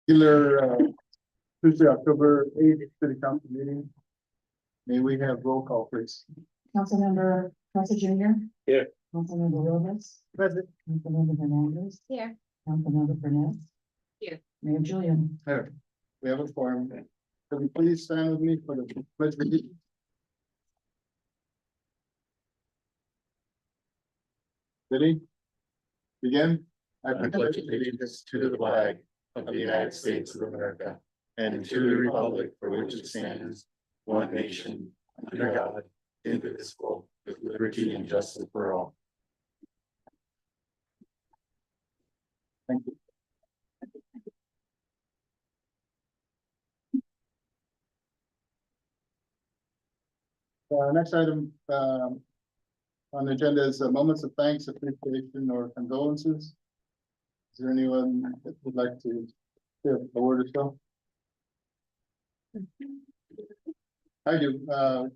Regular Tuesday, October 8th, City Council meeting. May we have roll call, please? Councilmember Presser Junior. Here. Councilmember Rivas. Present. Councilmember Hernandez. Here. Councilmember Burnett. Here. Mayor Julian. Here. We have a forum. Can you please stand with me for the pledge of allegiance? Ready? Begin. I pledge allegiance to the flag of the United States of America and to the republic for which it stands, one nation, under God, indivisible, with liberty and justice for all. Thank you. Next item on the agenda is moments of thanks, appreciation, or condolences. Is there anyone that would like to say a word or so? I do.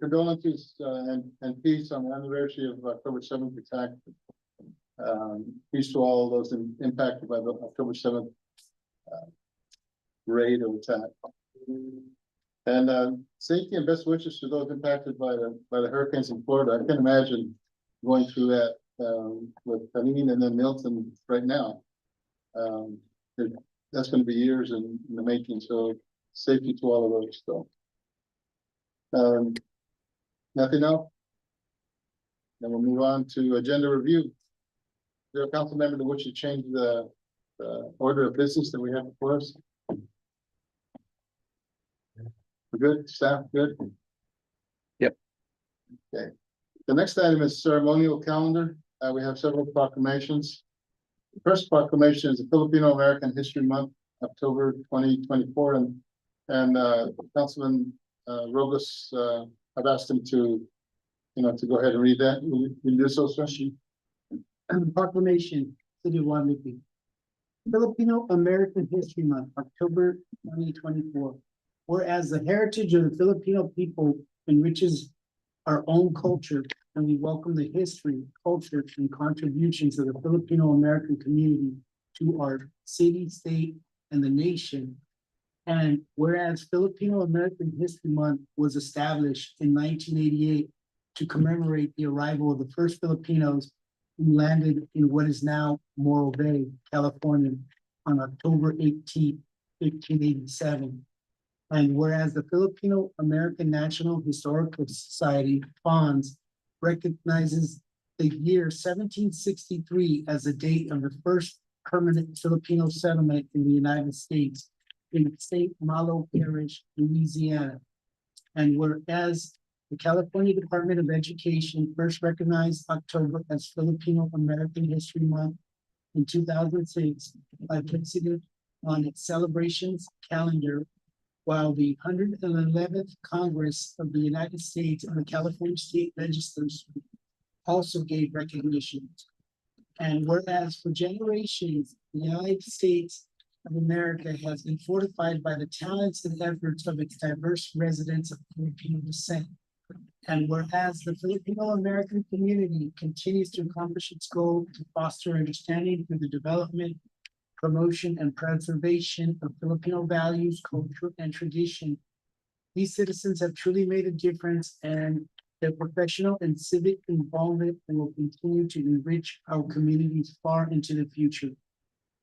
Condolences and peace on the anniversary of October 7th attack. Peace to all those impacted by the October 7th raid or attack. And safety and best wishes to those impacted by the hurricanes in Florida. I can imagine going through that with Helene and then Milton right now. That's going to be years in the making. So safety to all of those. So nothing else. Then we'll move on to agenda review. Is there a council member that wishes to change the order of business that we have before us? We're good, staff, good? Yep. Okay. The next item is ceremonial calendar. We have several proclamations. The first proclamation is the Filipino American History Month, October 2024, and Councilman Robles, I've asked him to, to go ahead and read that. Will you do so, sir? Proclamation, City of Guadalupe. Filipino American History Month, October 2024. Whereas the heritage of the Filipino people enriches our own culture, and we welcome the history, culture, and contributions of the Filipino American community to our city, state, and the nation. And whereas Filipino American History Month was established in 1988 to commemorate the arrival of the first Filipinos who landed in what is now Morro Bay, California, on October 18, 1587. And whereas the Filipino American National Historical Society, FONS, recognizes the year 1763 as the date of the first permanent Filipino settlement in the United States in St. Malo Parish, Louisiana. And whereas the California Department of Education first recognized October as Filipino American History Month in 2006 by placing it on its celebrations calendar, while the 111th Congress of the United States and the California State Legislatures also gave recognition. And whereas for generations, the United States of America has been fortified by the talents and efforts of its diverse residents of Filipino descent. And whereas the Filipino American community continues to accomplish its goal to foster understanding through the development, promotion, and preservation of Filipino values, culture, and tradition, these citizens have truly made a difference, and their professional and civic involvement will continue to enrich our communities far into the future.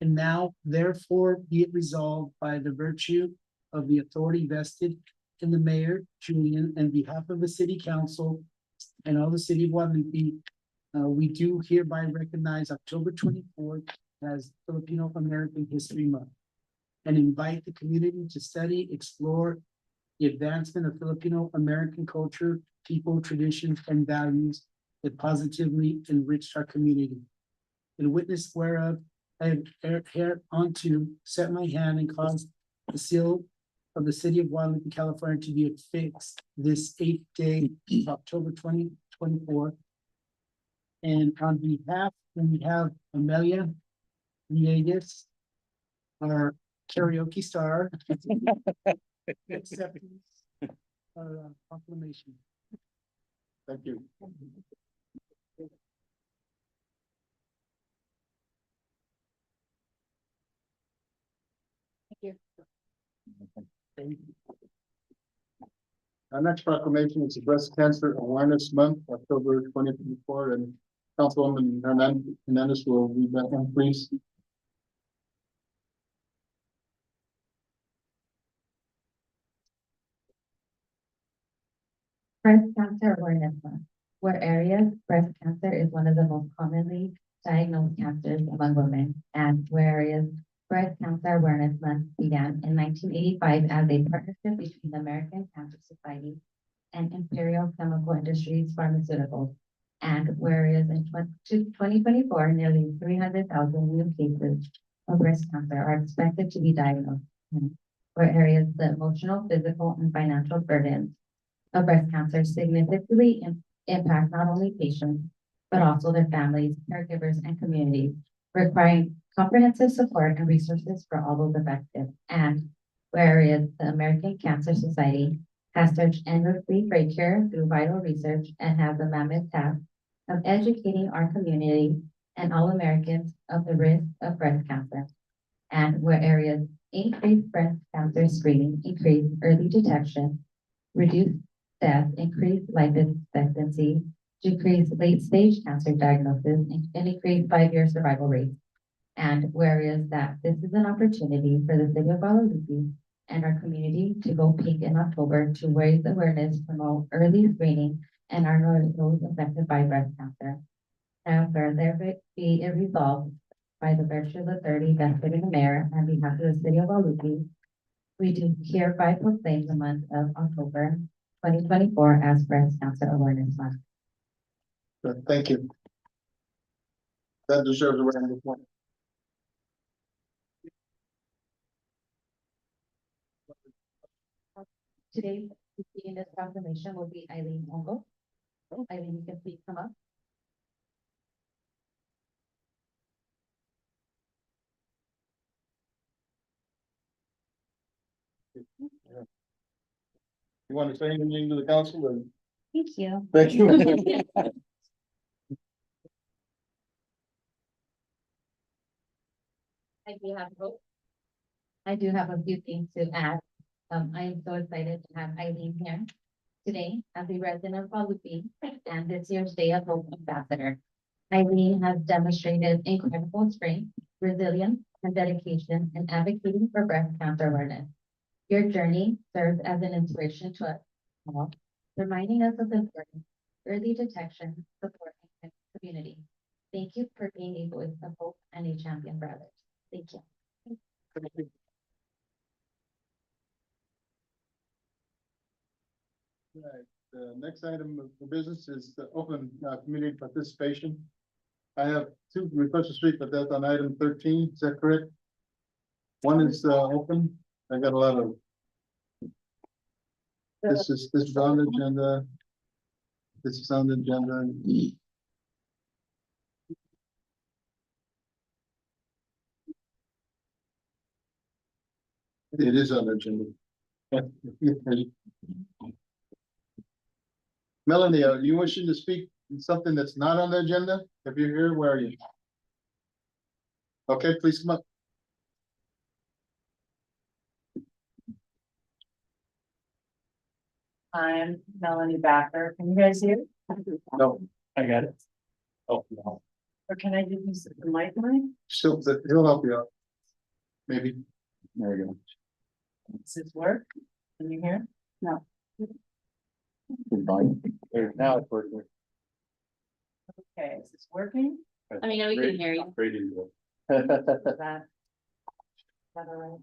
And now, therefore, be it resolved by the virtue of the authority vested in the mayor, Julian, and behalf of the city council and all the city of Guadalupe, we do hereby recognize October 24th as Filipino American History Month, and invite the community to study, explore the advancement of Filipino American culture, people, traditions, and values that positively enriched our community. In witness whereof, I have hereunto set my hand and caused the seal of the city of Guadalupe, California to be affixed this 8th day of October 2024. And on behalf, we have Amelia Villegas, our karaoke star. Accepting our proclamation. Thank you. Thank you. Our next proclamation is the Breast Cancer Awareness Month, October 2024, and Councilwoman Hernandez will read that one, please. Breast Cancer Awareness Month, where areas breast cancer is one of the most commonly diagnosed cancers among women, and whereas Breast Cancer Awareness Month began in 1985 as a partnership between the American Cancer Society and Imperial Chemical Industries Pharmaceuticals, and whereas in 2024, nearly 300,000 new cases of breast cancer are expected to be diagnosed, where areas the emotional, physical, and financial burdens of breast cancer significantly impact not only patients, but also their families, caregivers, and communities, requiring comprehensive support and resources for all those affected. And whereas the American Cancer Society has searched endlessly for a cure through vital research and has a mammoth task of educating our community and all Americans of the risk of breast cancer. And where areas increase breast cancer screening, increase early detection, reduce death, increase life expectancy, decrease late-stage cancer diagnosis, and increase 5-year survival rates. And whereas that this is an opportunity for the city of Guadalupe and our community to go pink in October to raise awareness, promote early screening, and honor those affected by breast cancer. Now, further be it resolved by the virtue of the 30 vested in the mayor on behalf of the city of Guadalupe, we do hereby proclaim the month of October 2024 as Breast Cancer Awareness Month. Good, thank you. That deserves a round of applause. Today, speaking this proclamation will be Eileen Ongo. Eileen, you can please come up. You want to say anything to the council? Or? Thank you. Thank you. I do have a few things to add. I am so excited to have Eileen here today as a resident of Guadalupe and this year's Day of Hope Ambassador. Eileen has demonstrated incredible strength, resilience, and dedication in advocating for breast cancer awareness. Your journey serves as an inspiration to us all, reminding us of the importance of early detection, support, and community. Thank you for being a voice of hope and a champion for others. Thank you. Right, the next item of business is the open community participation. I have 2 requests to speak, but that's on item 13, is that correct? One is open, I got a lot of. This is on the agenda. This is on the agenda. It is on the agenda. Melanie, are you wishing to speak on something that's not on the agenda? If you're here, where are you? Okay, please come up. I'm Melanie Backer. Can you guys hear? No, I got it. Oh, no. Or can I use the mic line? still, he'll help you out. Maybe. There we go. Does this work? Can you hear? No. There, now it's working. Okay, is this working? I mean, we can hear you. Radio. Is that all right?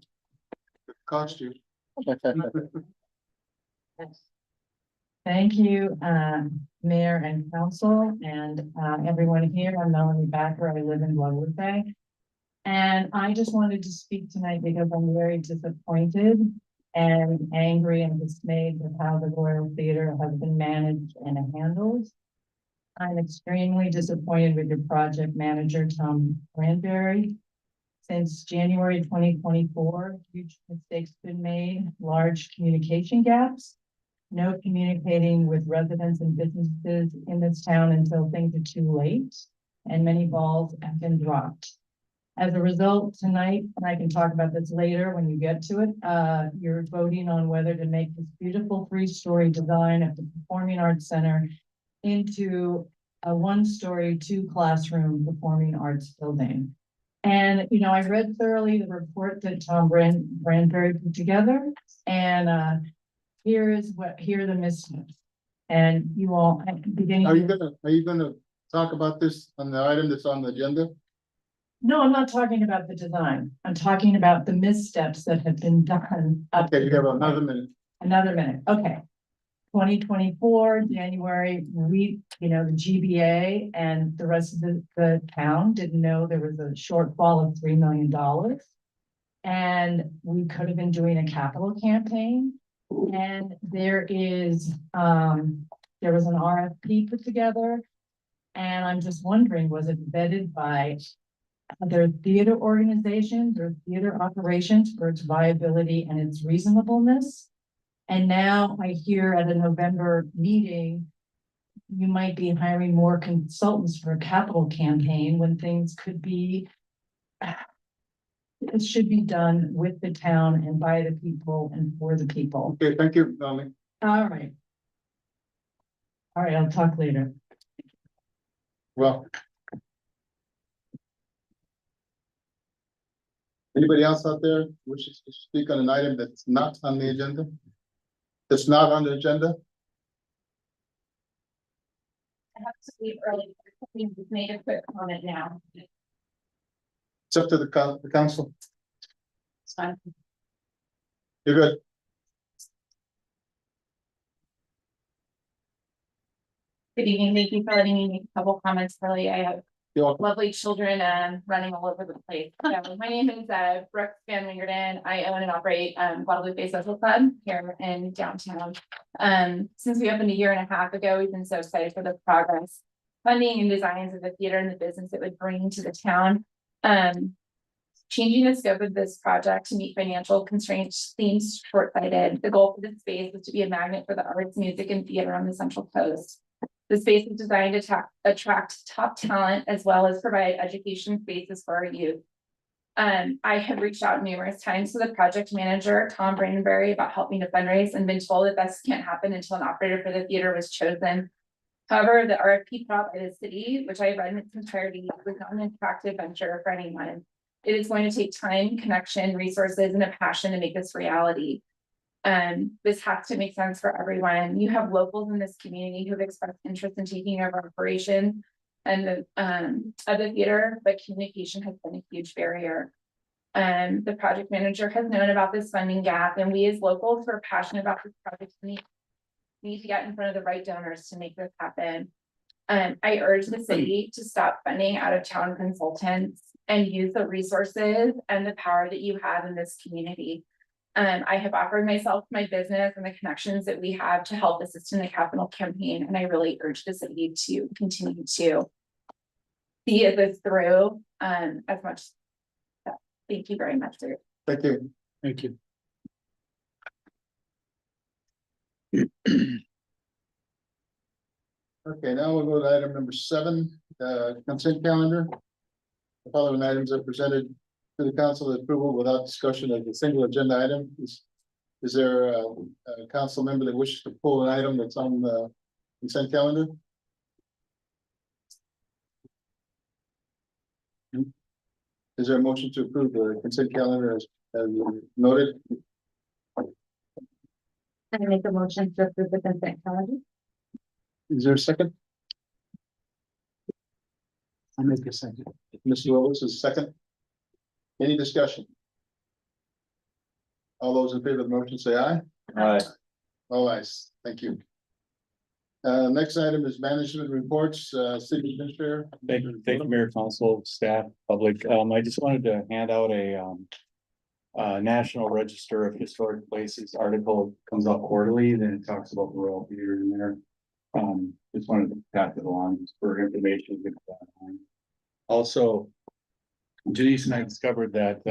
Cost you. Thank you, Mayor and Council, and everyone here. I'm Melanie Backer. I live in Guadalupe. And I just wanted to speak tonight because I'm very disappointed and angry and dismayed with how the Royal Theater has been managed and handled. I'm extremely disappointed with your project manager, Tom Granberry. Since January 2024, huge mistakes been made, large communication gaps, no communicating with residents and businesses in this town until things are too late, and many balls have been dropped. As a result, tonight, and I can talk about this later when you get to it, you're voting on whether to make this beautiful three-story design of the Performing Arts Center into a one-story, two-classroom performing arts building. And, you know, I read thoroughly the report that Tom Branberry put together, and here are the missteps. And you all, at the beginning. Are you gonna talk about this on the item that's on the agenda? No, I'm not talking about the design. I'm talking about the missteps that have been done. up Okay, to you have this another point. minute. Another minute, okay. 2024, January, the GBA and the rest of the town didn't know there was a shortfall of $3 million. And we could have been doing a capital campaign. And there was an RFP put together. And I'm just wondering, was it vetted by other theater organizations or theater operations for its viability and its reasonableness? And now I hear at a November meeting, you might be hiring more consultants for a capital campaign when things could be. It should be done with the town and by the people and for the people. Okay, thank you, Melanie. All right. All right, I'll talk later. Well. Anybody else out there wishes to speak on an item that's not on the agenda? That's not on the agenda? I have to leave early. We made a quick comment now. It's up to the council. It's fine. You're good. Good evening. Thank you for letting me make a couple comments early. I have You're welcome. lovely children running all over the place. So my name is Brooke Van Wingerden. I own and operate Guadalupe Social Club here in downtown. Since we opened a year and a half ago, we've been so excited for the progress, funding and designs of the theater and the business it would bring to the town. Changing the scope of this project to meet financial constraints seems short-sighted. The goal for this space is to be a magnet for the arts, music, and theater on the Central Coast. The space is designed to attract top talent as well as provide education spaces for our youth. I have reached out numerous times to the project manager, Tom Brandenberry, about helping to fundraise and been told that this can't happen until an operator for the theater was chosen. However, the RFP put out by the city, which I read in its entirety, was not an attractive venture for anyone. It is going to take time, connection, resources, and a passion to make this reality. This has to make sense for everyone. You have locals in this community who have expressed interest in taking over operation and the of the theater, but communication has been a huge barrier. The project manager has known about this funding gap, and we as locals who are passionate about this project need to get in front of the right donors to make this happen. I urge the city to stop funding out of town consultants and use the resources and the power that you have in this community. I have offered myself, my business, and the connections that we have to help assist in the capital campaign, and I really urge the city to continue to see this through as much. Thank you very much, sir. Thank you. Thank you. Okay, now we'll go to item number 7, consent calendar. The following items are presented to the council approval without discussion as a single agenda item. Is there a council member that wishes to pull an item that's on the consent calendar? Is there a motion to approve the consent calendar as noted? I make a motion to approve the consent calendar. Is there a second? I'll make a second. Mr. Willis is second. Any discussion? All those in favor of the motion say aye. Aye. All ayes, thank you. Next item is management reports, city administrator. Thank you, Mayor, Council, staff, public. I just wanted to hand out a National Register of Historic Places article. Comes out quarterly, then it talks about the Royal Theater in there. Just wanted to pass it along just for information. Also, Denise and I discovered that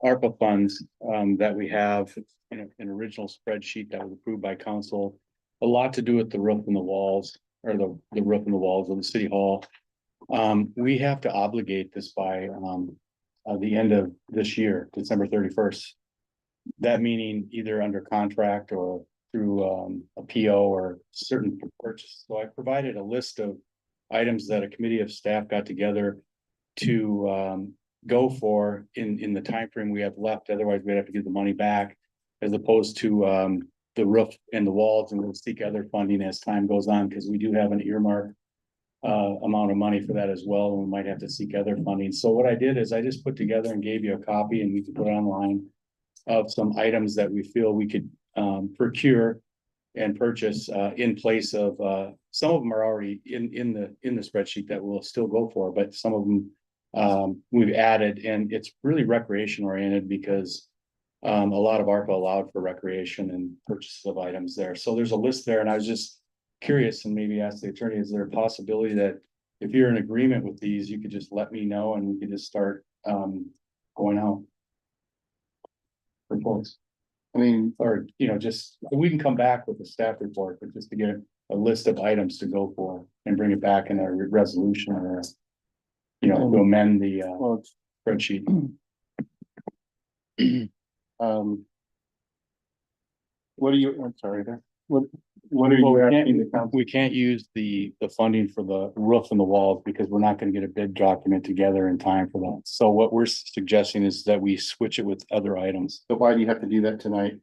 ARPA funds that we have in an original spreadsheet that was approved by council, a lot to do with the roof and the walls, or the roof and the walls of the city hall. We have to obligate this by the end of this year, December 31st. That meaning either under contract or through a PO or certain purchase. So I provided a list of items that a committee of staff got together to go for in the time frame we have left. Otherwise, we'd have to give the money back, as opposed to the roof and the walls, and we'll seek other funding as time goes on, because we do have an earmark amount of money for that as well, and we might have to seek other funding. So what I did is I just put together and gave you a copy, and we can put it online, of some items that we feel we could procure and purchase in place of some of them are already in the spreadsheet that we'll still go for, but some of them we've added, and it's really recreation oriented, because a lot of ARPA allowed for recreation and purchases of items there. So there's a list there, and I was just curious, and maybe ask the attorney, is there a possibility that if you're in agreement with these, you could just let me know and we could just start going out for quotes? I mean, or, just, we can come back with a staff report, but just to get a list of items to go for and bring it back in a resolution or, to amend the spreadsheet. What are you, I'm sorry, there, what are you asking the council? We can't use the funding for the roof and the walls, because we're not gonna get a bid document together in time for that. So what we're suggesting is that we switch it with other items, So why do you have to do that tonight?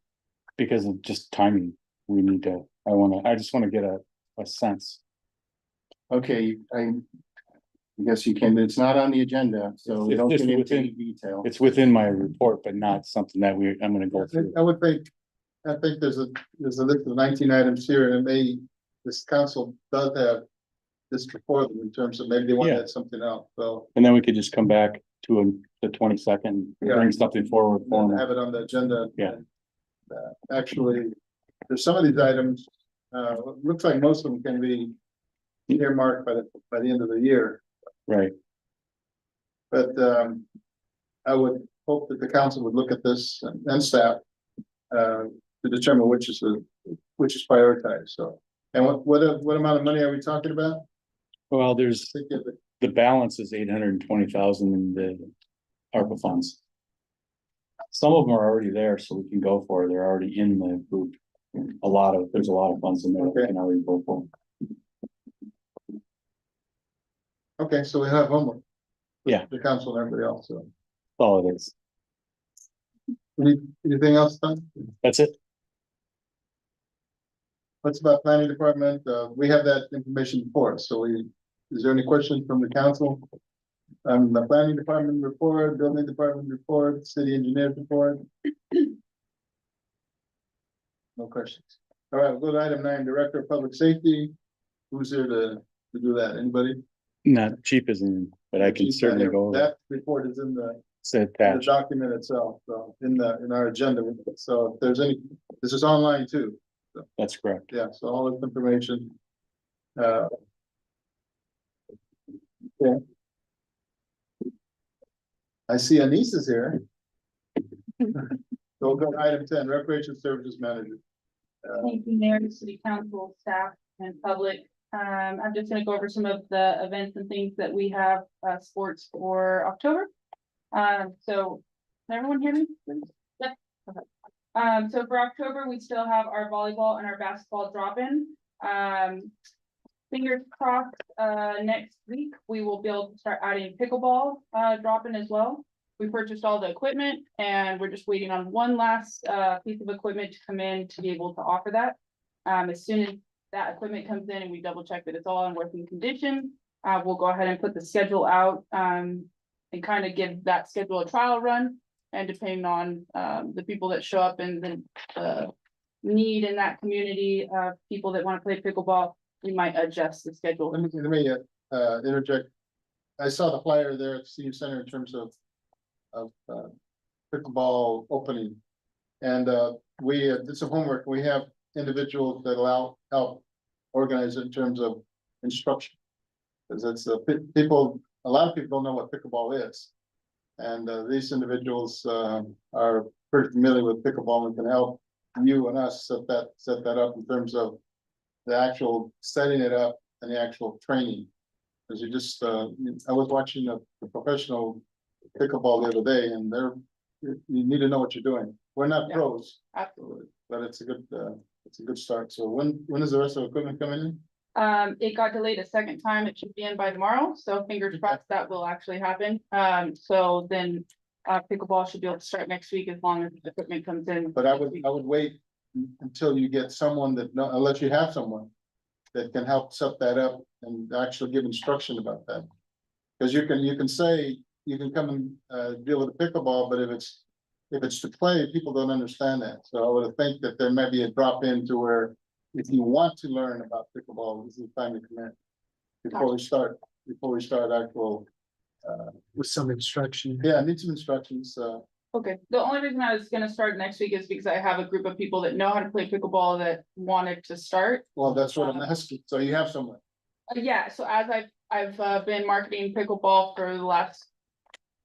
because of just timing. We need to, I just wanna get a sense. Okay, I guess you can, but it's not on the agenda, so we It's don't just get into any within- detail. It's within my report, but not something that I'm gonna go through. I think there's a list of 19 items here, and this council does have this before them in terms of maybe they want to Yeah. add something else, so. And then we could just come back to the 22nd, Yeah. bring something forward. for them. Have it on the agenda. Yeah. Actually, there's some of these items, looks like most of them can be earmarked by the end of the year, Right, but, I would hope that the council would look at this and staff, to determine which is prioritized, so. And what amount of money are we talking about? well, there's, I think it- the balance is 820,000 in the ARPA funds. Some of them are already there, so we can go for it. They're already in the group. There's a lot of funds in there we Okay. can already go for. Okay, so we have homework. Yeah. The council and everybody else, so. All it is. Anything else, Don? That's it. What's about planning department? We have that information before us, so is there any questions from the council? The planning department report, building department report, city engineer report? No questions. All right, we'll go to item 9, Director of Public Safety. Who's here to do that? Anybody? Not cheap isn't, but I can certainly go over. That report is in the It's the attached. document itself, so in our agenda. So if there's this is online too. That's correct. Yeah, so all this information. Yeah. I see Anise is here. So we'll go to item 10, Recreation Services Manager. Thank you, Mayor, City Council, staff, and public. I'm just gonna go over some of the events and things that we have, sports for October. So, can everyone hear me? Yeah. Okay. So for October, we still have our volleyball and our basketball drop-in. Fingers crossed, next week, we will be able to start adding pickleball, drop-in as well. We purchased all the equipment and we're just waiting on one last, piece of equipment to come in to be able to offer that. As soon as that equipment comes in and we double check that it's all in working condition, we'll go ahead and put the schedule out, and kind of give that schedule a trial run. And depending on, the people that show up and the need in that community, people that want to play pickleball, we might adjust the schedule. Let me interject. I saw the flyer there at Senior Center in terms of pickleball opening. And we did some homework. We have individuals that help organize in terms of instruction. Because it's a lot of people don't know what pickleball is. And these individuals are pretty familiar with pickleball and can help you and us set that up in terms of the actual setting it up and the actual training. Because I was watching a professional pickleball the other day, and you need to know what you're doing. We're not Yeah. pros, Absolutely. but it's a good start. So when is the rest of the equipment coming in? It got delayed a second time. It should be in by tomorrow, so fingers crossed that will actually happen. So then pickleball should be able to start next week as long as the equipment comes in. But I would wait until you get someone unless you have someone that can help set that up and actually give instruction about that. Because you can say, you can come and deal with the pickleball, but if it's to play, people don't understand that. So I would think that there may be a drop in to where if you want to learn about pickleball, this is the time to come in. Before we start actual, With some instruction. yeah, I need some instructions, Okay, the only reason I was gonna start next week is because I have a group of people that know how to play pickleball that wanted to start. well, that's what I'm asking. So you have someone. Yeah, so as I've been marketing pickleball for the last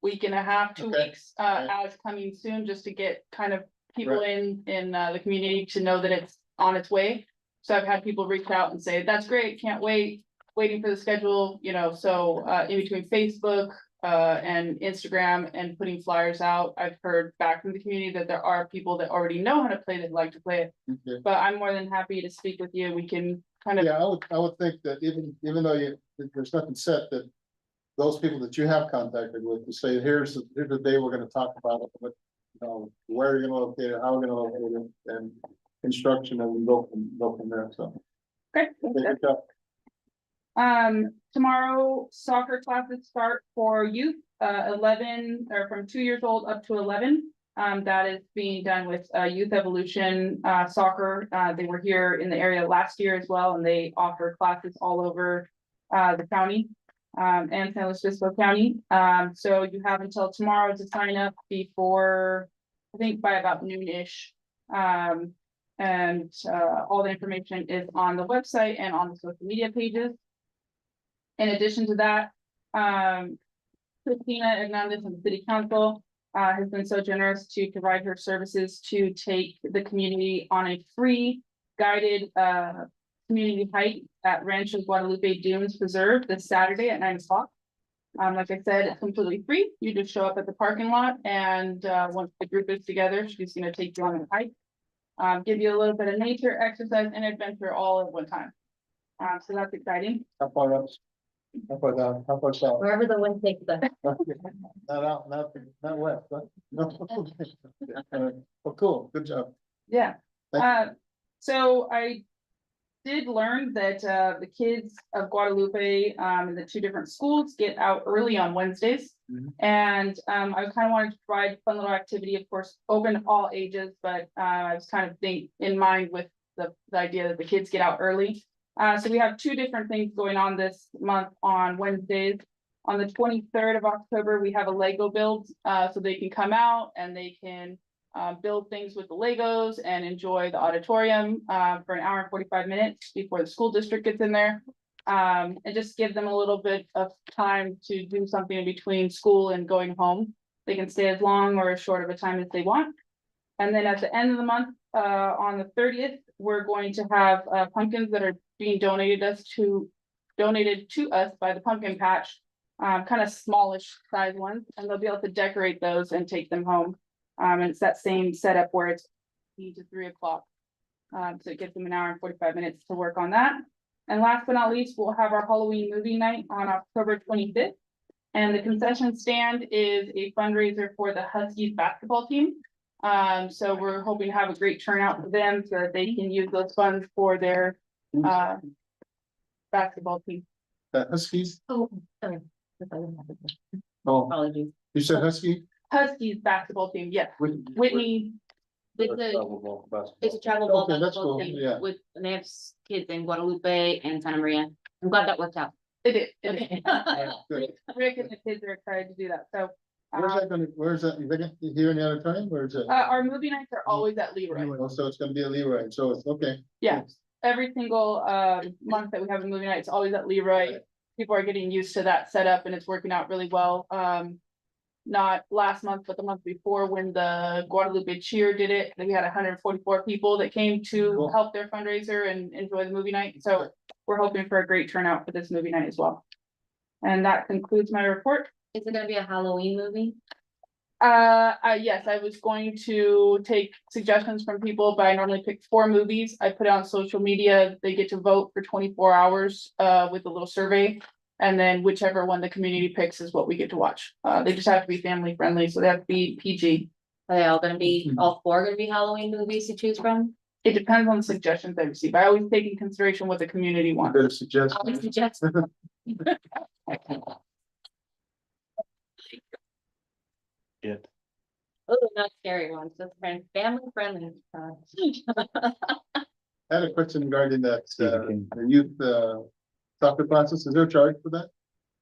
week and a half, 2 Okay. weeks, Right. as coming soon, just to get kind of people in the community to know that it's on its way. So I've had people reach out and say, that's great, can't wait, waiting for the schedule, so in between Facebook and Instagram and putting flyers out, I've heard back from the community that there are people that already know how to play that like to play it. Okay. But I'm more than happy to speak with you. We can kind of, Yeah, I would think that even though there's nothing set, that those people that you have contacted with, to say, here's the day we're gonna talk about it, but, where you're gonna locate it, how we're gonna locate it, and instruction, and we go from there, so. okay. Take it up. Tomorrow soccer classes start for youth, 11 or from 2 years old up to 11. That is being done with Youth Evolution Soccer. They were here in the area last year as well, and they offer classes all over the county and San Luis Obispo County. So you have until tomorrow to sign up before, I think by about noon-ish. And all the information is on the website and on the social media pages. In addition to that, Christina Hernandez from the City Council has been so generous to provide her services to take the community on a free guided community hike at Rancho Guadalupe Dunes Preserve this Saturday at 9 o'clock. Like I said, it's completely free. You just show up at the parking lot, and once the group is together, she's gonna take you on a hike. Give you a little bit of nature, exercise, and adventure all at one time. So that's exciting. How far up? How far down? How far south? Wherever the wind takes us. Not out, not west, huh? No. Well, cool, good job. Yeah, Thank so I did learn that the kids of Guadalupe in the 2 different schools get out early on Wednesdays. Mhm. And I kind of wanted to provide a fun little activity, of course, open to all ages, but I was kind of in mind with the idea that the kids get out early. So we have 2 different things going on this month on Wednesdays. On the 23rd of October, we have a Lego build, so they can come out and they can build things with the Legos and enjoy the auditorium for an hour and 45 minutes before the school district gets in there. And just give them a little bit of time to do something in between school and going home. They can stay as long or as short of a time as they want. And then at the end of the month, on the 30th, we're going to have pumpkins that are being donated to us by the Pumpkin Patch, kind of smallish size ones, and they'll be able to decorate those and take them home. And it's that same setup where it's 2 to 3 o'clock. So it gives them an hour and 45 minutes to work on that. And last but not least, we'll have our Halloween movie night on October 25th. And the concession stand is a fundraiser for the Huskies basketball team. So we're hoping to have a great turnout for them so that they can use those funds for their basketball team. The Huskies? Oh, sorry. Oh, Apologies. you said Husky? Huskies basketball team, yes. Whitney, It's a travel ball Okay, that's basketball cool, team yeah. with, and they have kids in Guadalupe and Santa Maria. I'm glad that worked out. it is. Good. Rick and the kids are excited to do that, so. Where's that, here in the auditorium, where is it? Our movie nights are always at Leroy. Oh, so it's gonna be a Leroy, so it's, okay. Yeah, every single month that we have a movie night, it's always at Leroy. People are getting used to that setup and it's working out really well. Not last month, but the month before when the Guadalupe Cheer did it, we had 144 people that came to Cool. help their fundraiser and enjoy the movie night. So we're hoping for a great turnout for this movie night as well. And that concludes my report. Is it gonna be a Halloween movie? Yes, I was going to take suggestions from people, but I normally pick 4 movies. I put it on social media. They get to vote for 24 hours, with a little survey. And then whichever one the community picks is what we get to watch. They just have to be family friendly, so they have to be PG. Are they all gonna be, all 4 gonna be Halloween movies to choose from? It depends on the suggestions I receive. I always take in consideration what the community wants. Better suggest. I would suggest. It. Oh, not scary ones, just family friendly. I had a question regarding that, Stephen King. the youth, soccer classes. Is there a charge for that?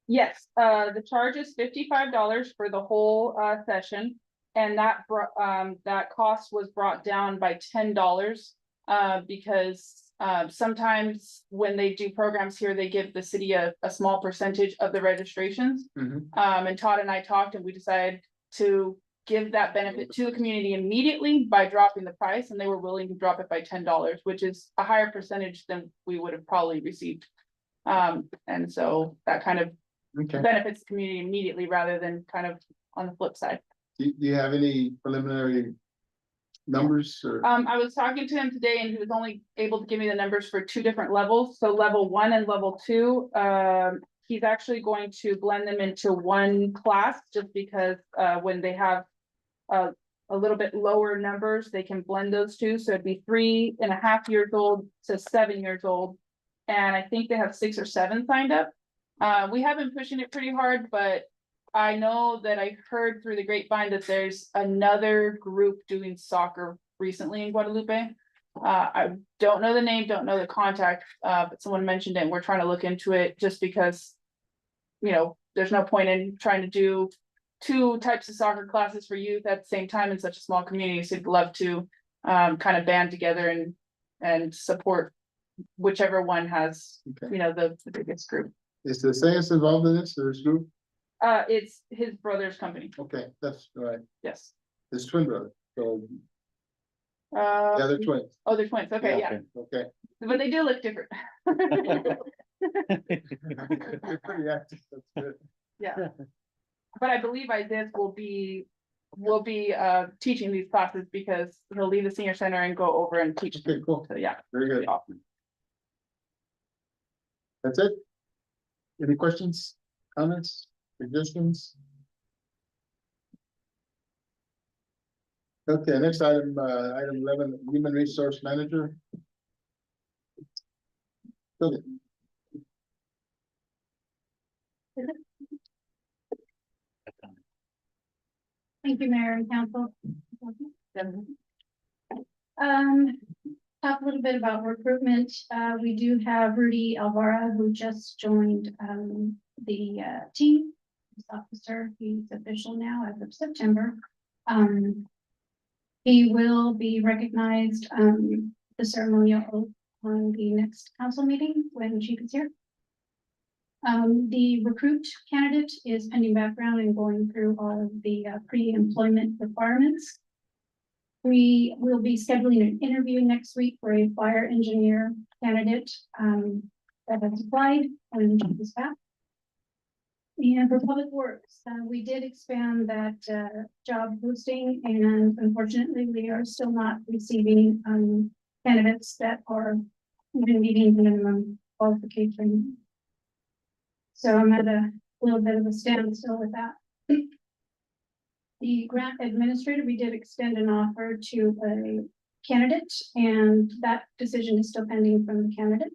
Yes, the charge is $55 for the whole session. And that cost was brought down by $10. Because sometimes when they do programs here, they give the city a small percentage of the registrations. Mhm. And Todd and I talked and we decided to give that benefit to the community immediately by dropping the price, and they were willing to drop it by $10, which is a higher percentage than we would have probably received. And so that kind of Okay. benefits the community immediately rather than kind of on the flip side. Do you have any preliminary numbers or? I was talking to him today and he was only able to give me the numbers for 2 different levels, so level 1 and level 2. He's actually going to blend them into one class just because when they have a little bit lower numbers, they can blend those 2. So it'd be 3.5 years old to 7 years old. And I think they have 6 or 7 signed up. We have been pushing it pretty hard, but I know that I heard through the grapevine that there's another group doing soccer recently in Guadalupe. I don't know the name, don't know the contact, but someone mentioned it and we're trying to look into it just because, you know, there's no point in trying to do 2 types of soccer classes for youth at the same time in such a small community. So I'd love to kind of band together and support whichever one has, Okay. you know, the biggest group. Is the Sayers involved in this, or this group? It's his brother's company, Okay, that's right. yes. His twin brother, so the other twins. Oh, they're twins, okay, yeah, Okay. but they do look different. They're pretty active, that's good. Yeah. But I believe Isaiah will be teaching these classes because he'll leave the senior center and go over and teach. Okay, cool, So, yeah. very good. Awesome. That's it? Any questions, comments, suggestions? Okay, next item, item 11, human resource manager. Okay. Thank you, Mayor and Council. Talk a little bit about recruitment. We do have Rudy Alvara, who just joined, the, team. Police officer, he's official now as of September. He will be recognized, the ceremonial oath on the next council meeting when Chief is here. The recruit candidate is pending background and going through all of the pre-employment requirements. We will be scheduling an interview next week for a fire engineer candidate that has applied and is back. And for public works, we did expand that job posting, and unfortunately, we are still not receiving candidates that are even meeting the minimum qualification. So I'm at a little bit of a standstill with that. The grant administrator, we did extend an offer to a candidate, and that decision is still pending from the candidate.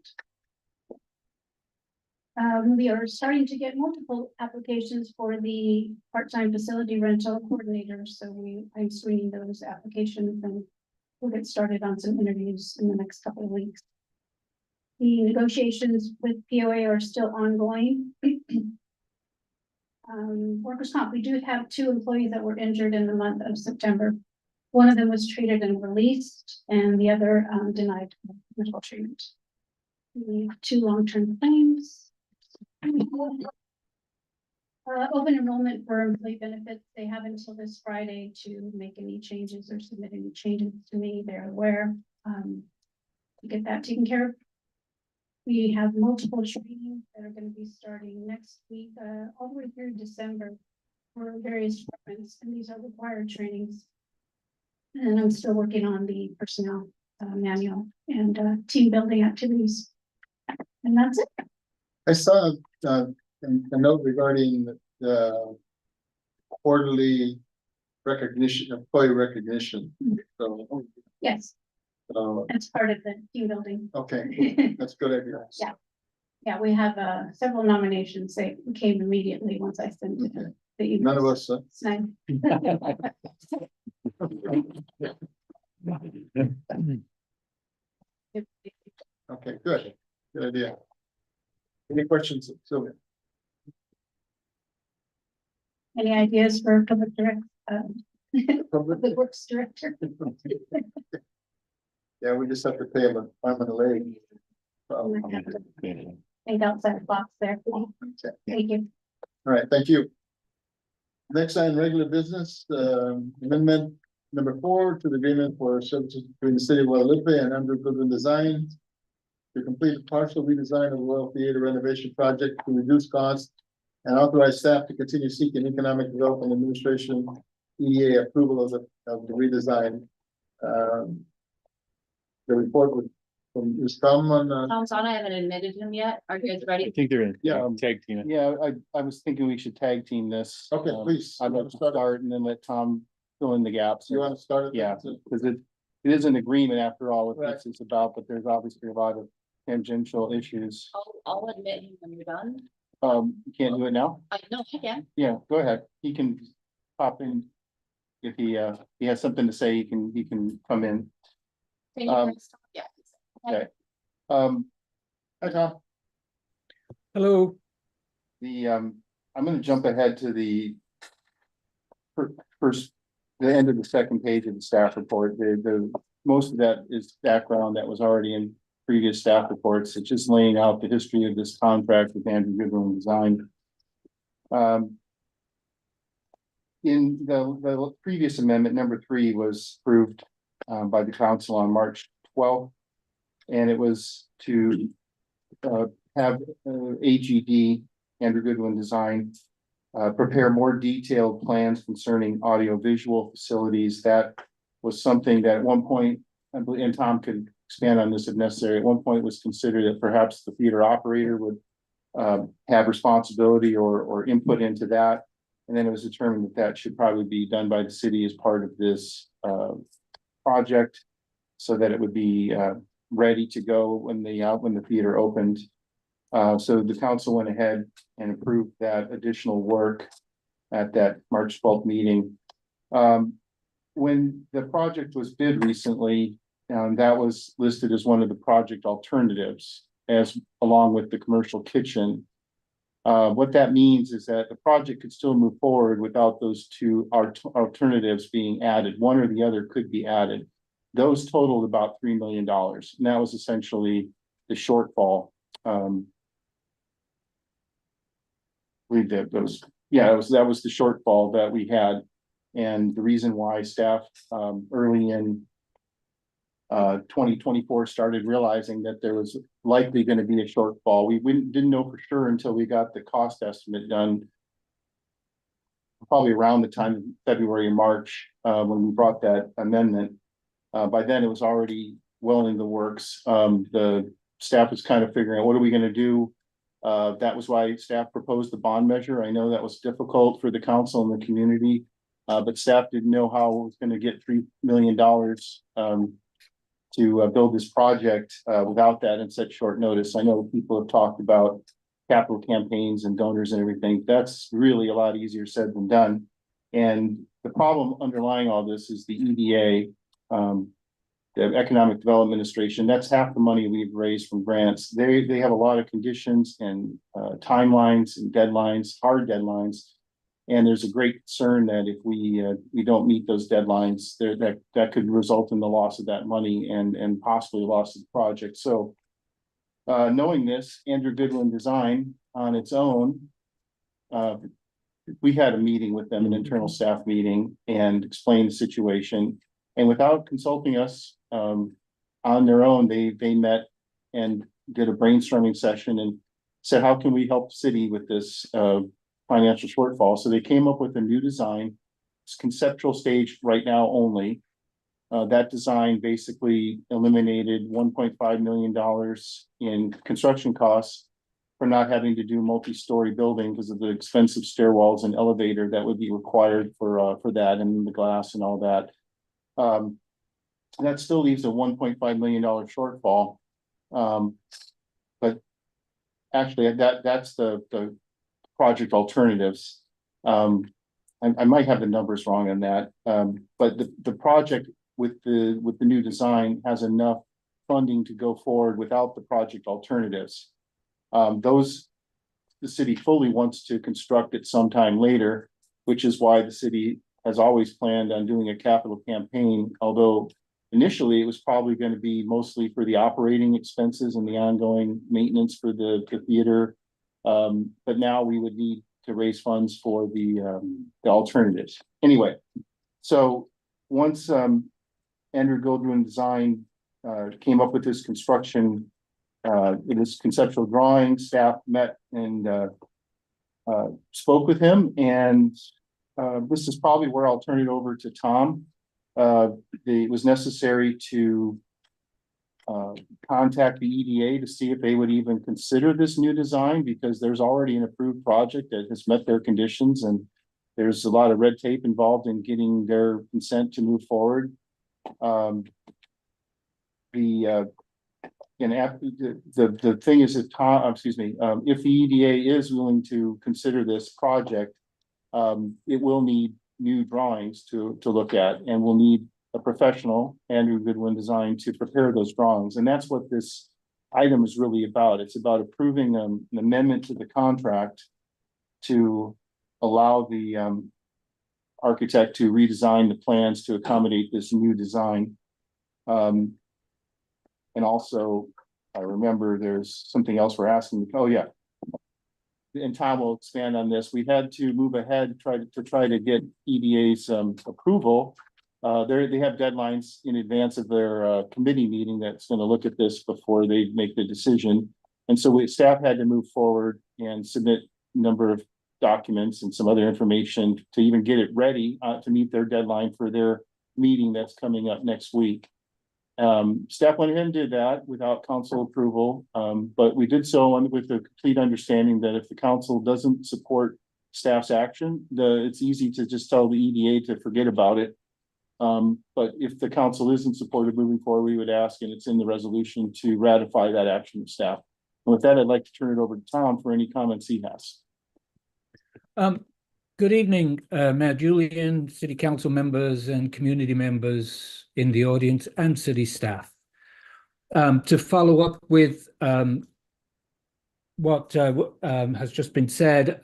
We are starting to get multiple applications for the part-time facility rental coordinator, so I'm screening those applications and we'll get started on some interviews in the next couple of weeks. The negotiations with POA are still ongoing. Workers' comp, we do have 2 employees that were injured in the month of September. One of them was treated and released, and the other denied medical treatment. We have 2 long-term claims. Open enrollment for employee benefits, they have until this Friday to make any changes or submit any changes to me. They're aware to get that taken care of. We have multiple trainings that are going to be starting next week, all the way through December. for various departments, and these are required trainings. And I'm still working on the personnel manual and team building activities. And that's it. I saw a note regarding the quarterly recognition, employee recognition. So, Yes, that's part of the team building. okay, that's good idea. Yeah. Yeah, we have several nominations. They came immediately once I sent Okay. the email. None of us, It's nice. okay, good, good idea. Any questions, Sylvia? Any ideas for public direct, Public? public works director? Yeah, we just have to pay them an arm and a leg. Think outside the box there. Okay. Thank you. All right, thank you. Next on regular business, amendment number 4 to the agreement for services between the city of Guadalupe and Andrew Goodwin Design to complete a partial redesign of the Royal Theater renovation project to reduce costs and authorize staff to continue seeking economic development administration EDA approval of the redesign. The report was from on, Tom Sana, I haven't admitted him yet. Are you guys I ready? think they're in Yeah. tag team. Yeah, I was thinking we should tag team this. okay, please. I'd like to start and then let Tom fill in the gaps. You want to start it? Yeah, because it is an agreement after all, what Right. this is about, but there's obviously a lot of tangential issues. I'll admit him when you're done. You can't do it now? No, I can. Yeah, go ahead. He can pop in. If he has something to say, he can come in. Can you Um, press stop? Yeah. Okay. Hi, Tom. Hello. I'm gonna jump ahead to the first, the end of the second page of the staff report. The most of that is background that was already in previous staff reports. It's just laying out the history of this contract with Andrew Goodwin Design. In the previous amendment, number 3 was approved by the council on March 12th. And it was to have AGD, Andrew Goodwin Design, prepare more detailed plans concerning audiovisual facilities. That was something that at one point, I believe, and Tom could expand on this if necessary, at one point was considered that perhaps the theater operator would have responsibility or input into that. And then it was determined that that should probably be done by the city as part of this project, so that it would be ready to go when the theater opened. So the council went ahead and approved that additional work at that March 12th meeting. When the project was bid recently, that was listed as one of the project alternatives, as along with the commercial kitchen. What that means is that the project could still move forward without those two alternatives being added. One or the other could be added. Those totaled about $3 million, and that was essentially the shortfall. That was the shortfall that we had, and the reason why staff early in 2024 started realizing that there was likely going to be a shortfall. We didn't know for sure until we got the cost estimate done, probably around the time of February and March, when we brought that amendment. By then it was already well in the works. The staff was kind of figuring out, what are we going to do? That was why staff proposed the bond measure. I know that was difficult for the council and the community, but staff didn't know how it was going to get $3 million to build this project without that in such short notice. I know people have talked about capital campaigns and donors and everything. That's really a lot easier said than done. And the problem underlying all this is the EDA, the Economic Development Administration. That's half the money we've raised from grants. They have a lot of conditions and timelines and deadlines, hard deadlines. And there's a great concern that if we don't meet those deadlines, that could result in the loss of that money and possibly loss of the project. So knowing this, Andrew Goodwin Design on its own, we had a meeting with them, an internal staff meeting, and explained the situation. And without consulting us on their own, they met and did a brainstorming session and said, how can we help the city with this financial shortfall. So they came up with a new design. It's conceptual stage right now only. That design basically eliminated $1.5 million in construction costs for not having to do multi-story building because of the expensive stairwells and elevator that would be required for that, and the glass and all that. That still leaves a $1.5 million shortfall. But actually that's the project alternatives. I might have the numbers wrong on that. But the project with the new design has enough funding to go forward without the project alternatives. The city fully wants to construct it sometime later, which is why the city has always planned on doing a capital campaign, although initially it was probably going to be mostly for the operating expenses and the ongoing maintenance for the theater. But now we would need to raise funds for the alternatives. Anyway, so once Andrew Goldwyn Design came up with this construction, this conceptual drawing, staff met and spoke with him, and this is probably where I'll turn it over to Tom. It was necessary to contact the EDA to see if they would even consider this new design, because there's already an approved project that has met their conditions, and there's a lot of red tape involved in getting their consent to move forward. The thing is that if the EDA is willing to consider this project, it will need new drawings to look at, and we'll need a professional, Andrew Goldwyn Design, to prepare those drawings. And that's what this item is really about. It's about approving an amendment to the contract to allow the architect to redesign the plans to accommodate this new design. And also, I remember there's something else we're asking. Oh, yeah. And Tom will expand on this. We had to move ahead, try to get EDA's approval. They have deadlines in advance of their committee meeting that's going to look at this before they make the decision. And so staff had to move forward and submit a number of documents and some other information to even get it ready to meet their deadline for their meeting that's coming up next week. Staff went ahead and did that without council approval, but we did so with the complete understanding that if the council doesn't support staff's action, it's easy to just tell the EDA to forget about it. But if the council isn't supportive moving forward, we would ask, and it's in the resolution, to ratify that action of staff. And with that, I'd like to turn it over to Tom for any comments he has. Good evening, Mayor Julian, City Council members and community members in the audience, and city staff. To follow up with what has just been said,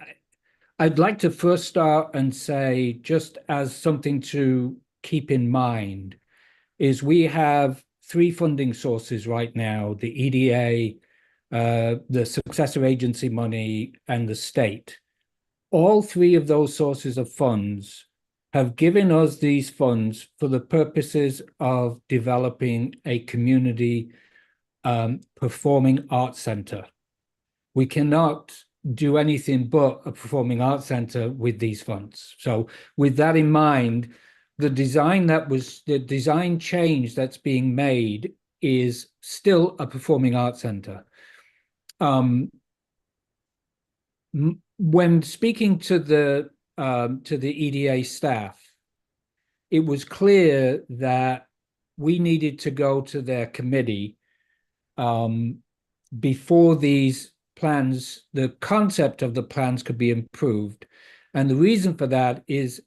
I'd like to first start and say, just as something to keep in mind, is we have three funding sources right now: the EDA, the successor agency money, and the state. All three of those sources of funds have given us these funds for the purposes of developing a community performing arts center. We cannot do anything but a performing arts center with these funds. So with that in mind, the design change that's being made is still a performing arts center. When speaking to the EDA staff, it was clear that we needed to go to their committee before these plans, the concept of the plans, could be improved. And the reason for that is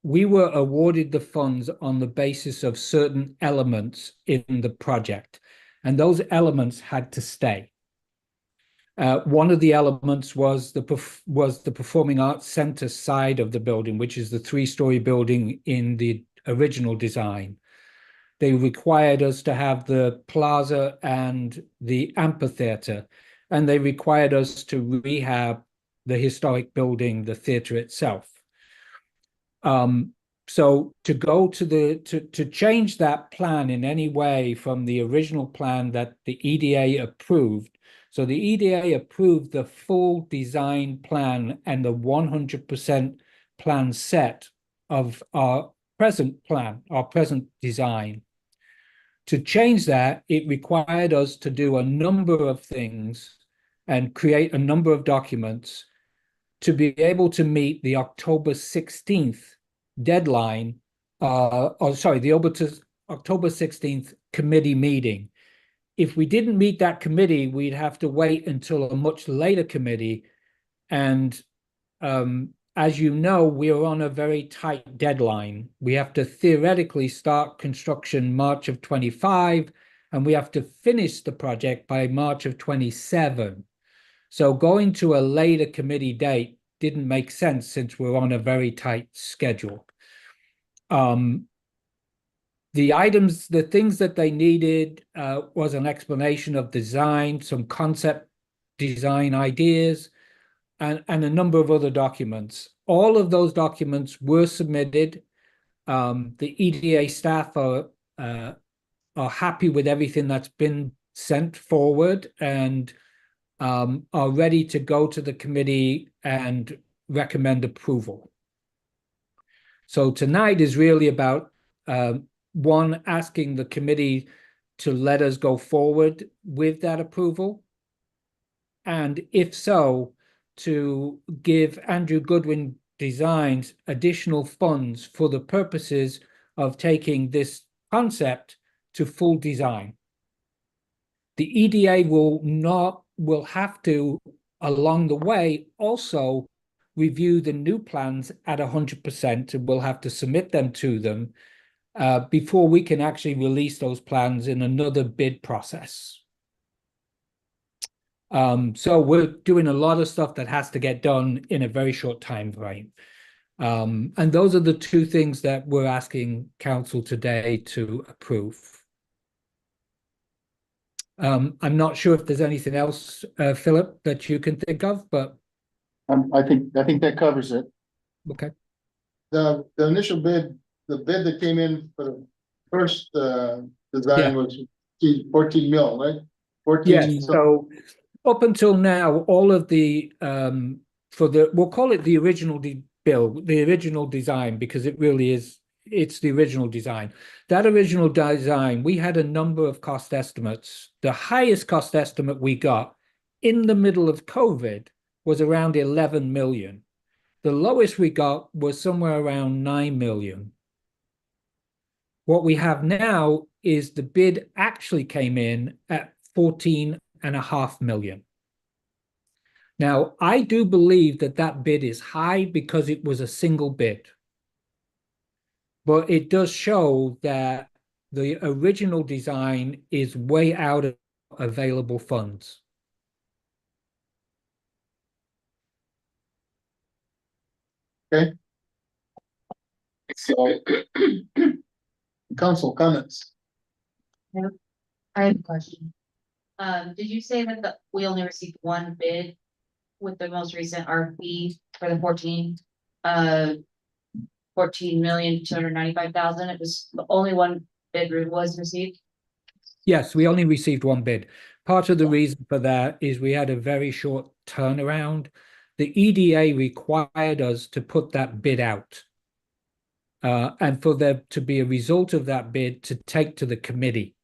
we were awarded the funds on the basis of certain elements in the project, and those elements had to stay. One of the elements was the Performing Arts Center side of the building, which is the three-story building in the original design. They required us to have the plaza and the amphitheater, and they required us to rehab the historic building, the theater itself. So to go to to change that plan in any way from the original plan that the EDA approved. So the EDA approved the full design plan and the 100% plan set of our present plan, our present design. To change that, it required us to do a number of things and create a number of documents to be able to meet the October 16th deadline, the October 16th committee meeting. If we didn't meet that committee, we'd have to wait until a much later committee. And as you know, we're on a very tight deadline. We have to theoretically start construction March of 25, and we have to finish the project by March of 27. So going to a later committee date didn't make sense since we're on a very tight schedule. The things that they needed was an explanation of design, some concept design ideas, and a number of other documents. All of those documents were submitted. The EDA staff are happy with everything that's been sent forward and are ready to go to the committee and recommend approval. So tonight is really about one, asking the committee to let us go forward with that approval. And if so, to give Andrew Goodwin Designs additional funds for the purposes of taking this concept to full design. The EDA will have to, along the way, also review the new plans at 100%, and we'll have to submit them to them before we can actually release those plans in another bid process. So we're doing a lot of stuff that has to get done in a very short time frame. And those are the two things that we're asking council today to approve. I'm not sure if there's anything else, Philip, that you can think of, but I think that covers it. okay. The initial bid, the bid that came in for the first design was 14 mil, right? 14. Yes, so up until now, all of the we'll call it the original the original design, because it really is, it's the original design. That original design, we had a number of cost estimates. The highest cost estimate we got in the middle of COVID was around 11 million. The lowest we got was somewhere around 9 million. What we have now is the bid actually came in at 14.5 million. Now, I do believe that that bid is high because it was a single bid. But it does show that the original design is way out of available funds. Okay. So, council comments. I have a question. Did you say that we only received one bid with the most recent RFP for the 14,295,000? It was the only one bid was received? Yes, we only received one bid. Part of the reason for that is we had a very short turnaround. The EDA required us to put that bid out. And for there to be a result of that bid to take to the committee.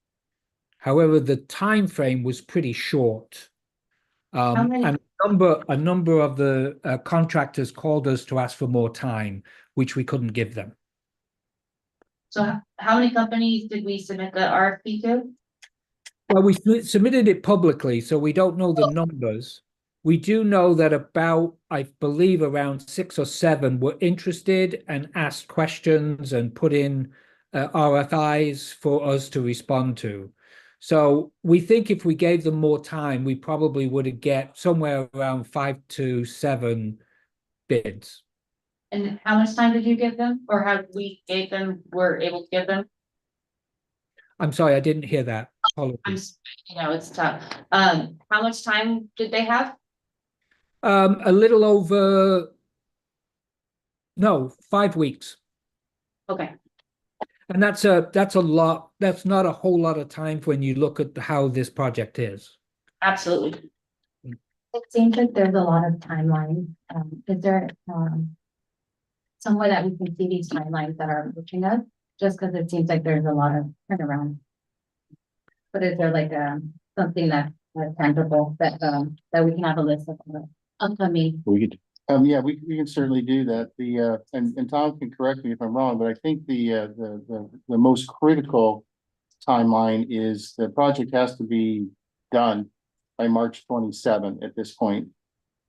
However, the time frame was pretty short. And a number of the contractors called us to ask for more time, which we couldn't give them. So how many companies did we submit the RFP to? Well, we submitted it publicly, so we don't know the numbers. We do know that about, I believe, around 6 or 7 were interested and asked questions and put in RFIs for us to respond to. So we think if we gave them more time, we probably would get somewhere around 5 to 7 bids. And how much time did you give them, or how we gave them, were able to give them? I'm sorry, I didn't hear that. Apologies. It's tough. How much time did they have? A little over, no, 5 weeks. Okay, And that's a lot, that's not a whole lot of time when you look at how this project is. absolutely. It seems like there's a lot of timelines. Is there, somewhere that we can see these timelines that are approaching us? Just because it seems like there's a lot of turnaround. But is there like, something that's tangible that we can have a list of upcoming? We could, Yeah, we can certainly do that. And Tom can correct me if I'm wrong, but I think the most critical timeline is the project has to be done by March 27 at this point,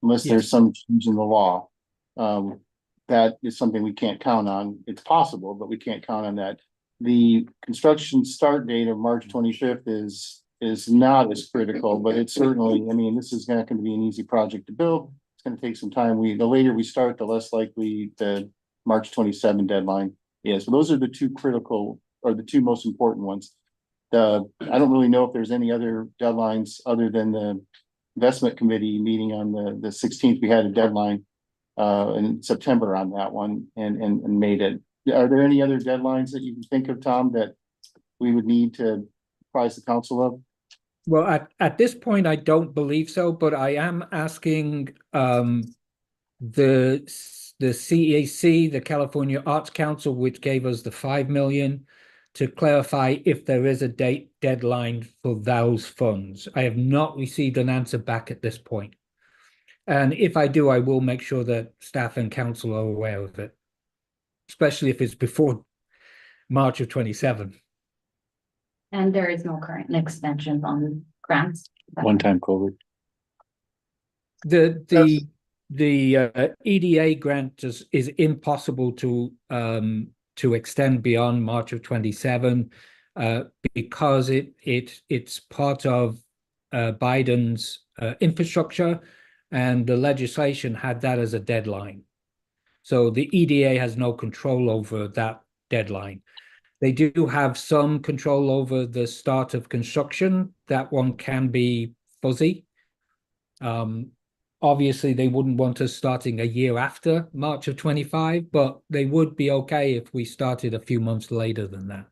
unless there's some change in the law. That is something we can't count on. It's possible, but we can't count on that. The construction start date of March 25th is not as critical, but it's certainly, I mean, this is not going to be an easy project to build. It's going to take some time. The later we start, the less likely the March 27 deadline is. So those are the two critical, or the two most important ones. I don't really know if there's any other deadlines other than the investment committee meeting on the 16th. We had a deadline in September on that one and made it. Are there any other deadlines that you can think of, Tom, that we would need to apprise the council of? Well, at this point, I don't believe so, but I am asking the CAC, the California Arts Council, which gave us the 5 million, to clarify if there is a deadline for those funds. I have not received an answer back at this point. And if I do, I will make sure that staff and council are aware of it, especially if it's before March of 27. And there is no current extensions on grants. one-time COVID. The EDA grant is impossible to extend beyond March of 27 because it's part of Biden's infrastructure, and the legislation had that as a deadline. So the EDA has no control over that deadline. They do have some control over the start of construction. That one can be fuzzy. Obviously, they wouldn't want us starting a year after March of 25, but they would be okay if we started a few months later than that.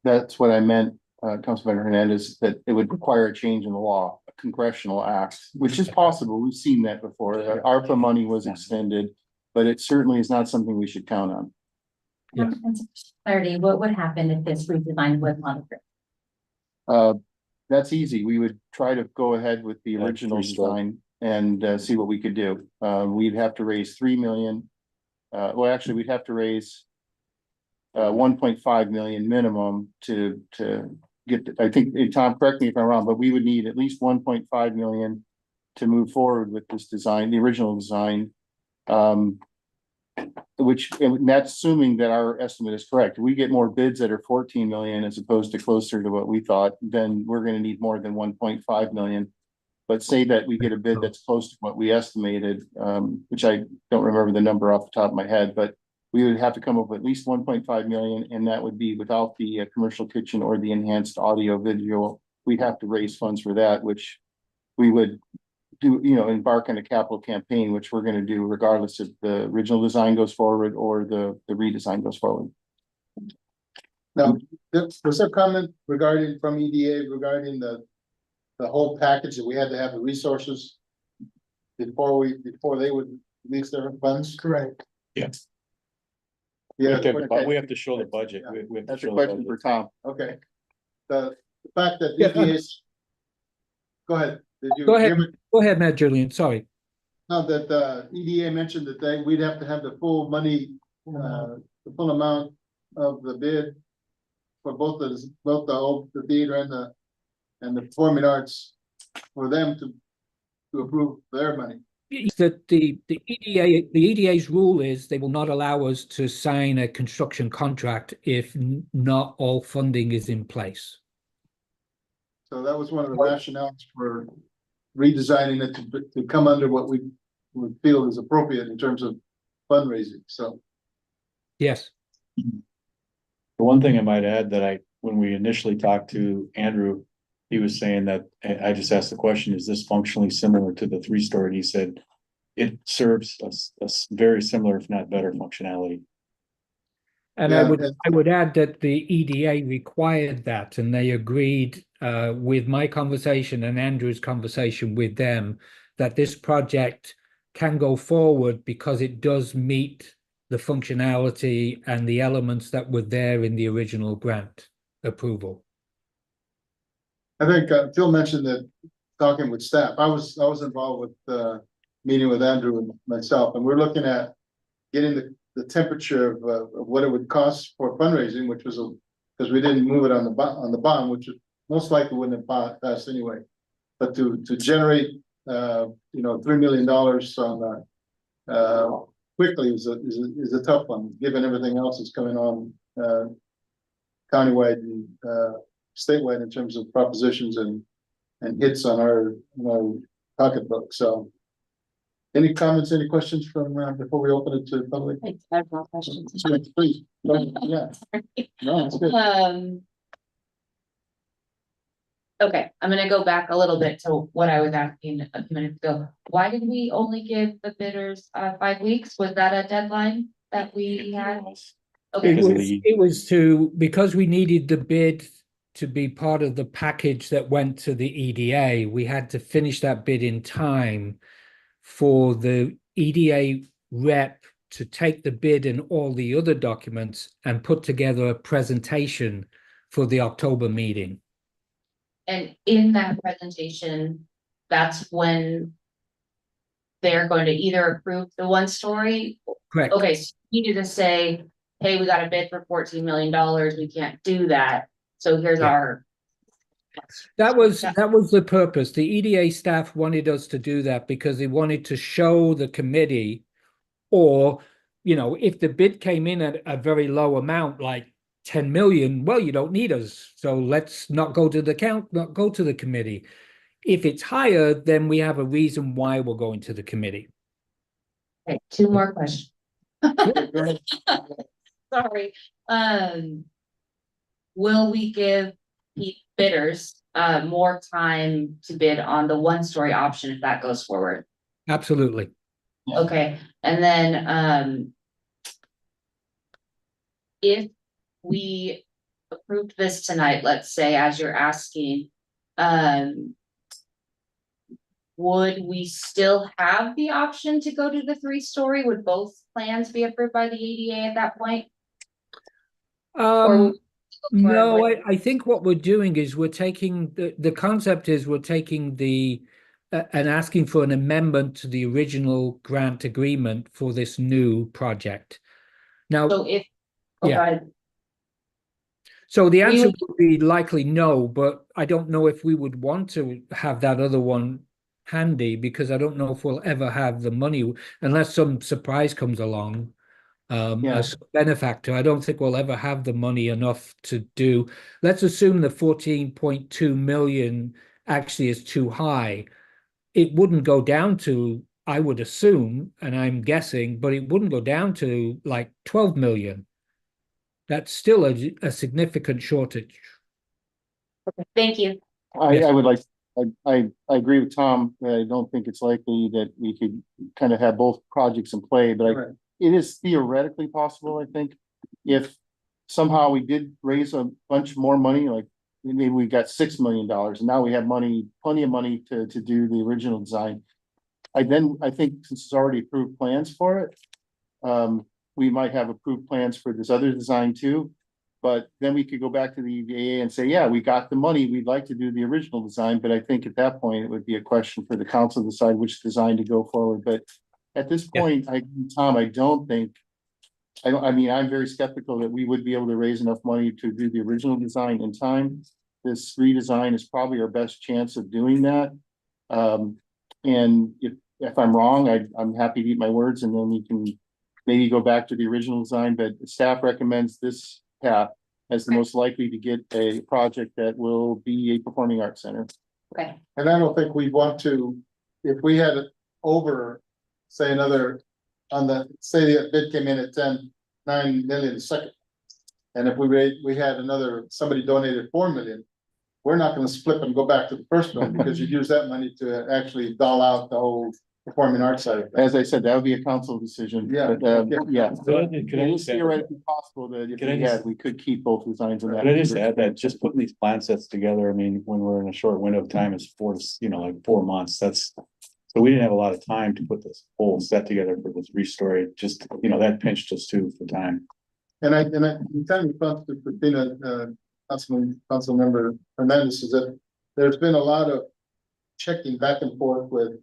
That's what I meant, Councilmember Hernandez, that it would require a change in the law, a congressional act, which is possible. We've seen that before. ARPA money was extended, but it certainly is not something we should count on. Yeah. Clarity, what would happen if this redesign was not approved? That's easy. We would try to go ahead with the original restart. design and see what we could do. We'd have to raise 3 million. Well, actually, we'd have to raise 1.5 million minimum to get, I think, Tom, correct me if I'm wrong, but we would need at least 1.5 million to move forward with this design, the original design. Which, and that's assuming that our estimate is correct. If we get more bids that are 14 million as opposed to closer to what we thought, then we're going to need more than 1.5 million. But say that we get a bid that's close to what we estimated, which I don't remember the number off the top of my head, but we would have to come up with at least 1.5 million, and that would be without the commercial kitchen or the enhanced audio visual. We'd have to raise funds for that, which we would do, embark on a capital campaign, which we're going to do regardless if the original design goes forward or the redesign goes forward. Now, there's a comment regarding from EDA regarding the whole package that we had to have the resources before they would release their funds. Correct. Yeah, We have to show the budget. We have to that's a show the question budget. for Tom. Okay. The fact that Yeah, EDA's. Go ahead. Did you Go ahead. hear me? Go ahead, Matt Julian. Sorry. No, that the EDA mentioned that we'd have to have the full money, the full amount of the bid for both the theater and the performing arts for them to approve their money. That the EDA's rule is they will not allow us to sign a construction contract if not all funding is in place. So that was one of the rationales for redesigning it to come under what we would feel is appropriate in terms of fundraising. So. Yes. The one thing I might add that when we initially talked to Andrew, he was saying that, I just asked the question, is this functionally similar to the 3-story? He said it serves a very similar, if not better, functionality. And Yeah, I would add that the EDA required that, and they agreed with my conversation and Andrew's conversation with them that this project can go forward because it does meet the functionality and the elements that were there in the original grant approval. I think Phil mentioned that talking with staff, I was involved with meeting with Andrew and myself, and we're looking at getting the temperature of what it would cost for fundraising, which was because we didn't move it on the bond, which most likely wouldn't have passed anyway. But to generate $3 million on quickly is a tough one, given everything else that's coming on countywide and statewide in terms of propositions and hits on our pocketbook. So any comments, any questions from before we open it to the public? I have more questions. Please. Yeah. No, it's good. Okay, I'm gonna go back a little bit to what I was asking a few minutes ago. Why did we only give the bidders 5 weeks? Was that a deadline that we had? Okay, It was because we needed the bid to be part of the package that went to the EDA. We had to finish that bid in time for the EDA rep to take the bid and all the other documents and put together a presentation for the October meeting. and in that presentation, that's when they're going to either approve the 1-story. Correct. Okay, so you need to say, hey, we got a bid for $14 million, we can't do that, so here's Yeah. our. That was the purpose. The EDA staff wanted us to do that because they wanted to show the committee, or, if the bid came in at a very low amount, like 10 million, well, you don't need us. So let's not go to the committee. If it's higher, then we have a reason why we're going to the committee. Okay, 2 more questions. Sorry. Will we give bidders more time to bid on the 1-story option if that goes forward? Absolutely. Okay, and then if we approved this tonight, let's say, as you're asking, would we still have the option to go to the 3-story? Would both plans be approved by the ADA at that point? No, I think what we're doing is we're taking the concept is we're taking and asking for an amendment to the original grant agreement for this new project. Now, So if, so the answer would be likely no, but I don't know if we would want to have that other one handy, because I don't know if we'll ever have the money unless some surprise comes along. As a benefactor, I don't think we'll ever have the money enough to do. Let's assume the 14.2 million actually is too high. It wouldn't go down to, I would assume, and I'm guessing, but it wouldn't go down to like 12 million. That's still a significant shortage. okay, thank you. I would like, I agree with Tom. I don't think it's likely that we could kind of have both projects in play, but Right. it is theoretically possible, I think. If somehow we did raise a bunch more money, like maybe we got $6 million and now we have plenty of money to do the original design. I think since it's already approved plans for it, we might have approved plans for this other design too. But then we could go back to the EDA and say, yeah, we got the money, we'd like to do the original design, but I think at that point, it would be a question for the council to decide which design to go forward. But at this point, Tom, I don't think, I'm very skeptical that we would be able to raise enough money to do the original design in time. This redesign is probably our best chance of doing that. And if I'm wrong, I'm happy to eat my words, and then we can maybe go back to the original design, but staff recommends this path as the most likely to get a project that will be a performing arts center. Okay, And I don't think we'd want to, if we had it over, say another, say the bid came in at 9 million a second. And if we had somebody donated 4 million, we're not gonna split and go back to the first one, because you use that money to actually doll out the whole performing arts side. of things. As I said, that would be a council decision. Yeah. But, yeah. Could I It just is add- theoretically possible that if Can I we just- had, we could keep both designs in that. Could I just add that just putting these plan sets together, I mean, when we're in a short window of time is like 4 months, that's. So we didn't have a lot of time to put this whole set together for this restory, just, that pinched us too for time. And I in kind of response to Christina, council member Hernandez, is that there's been a lot of checking back and forth with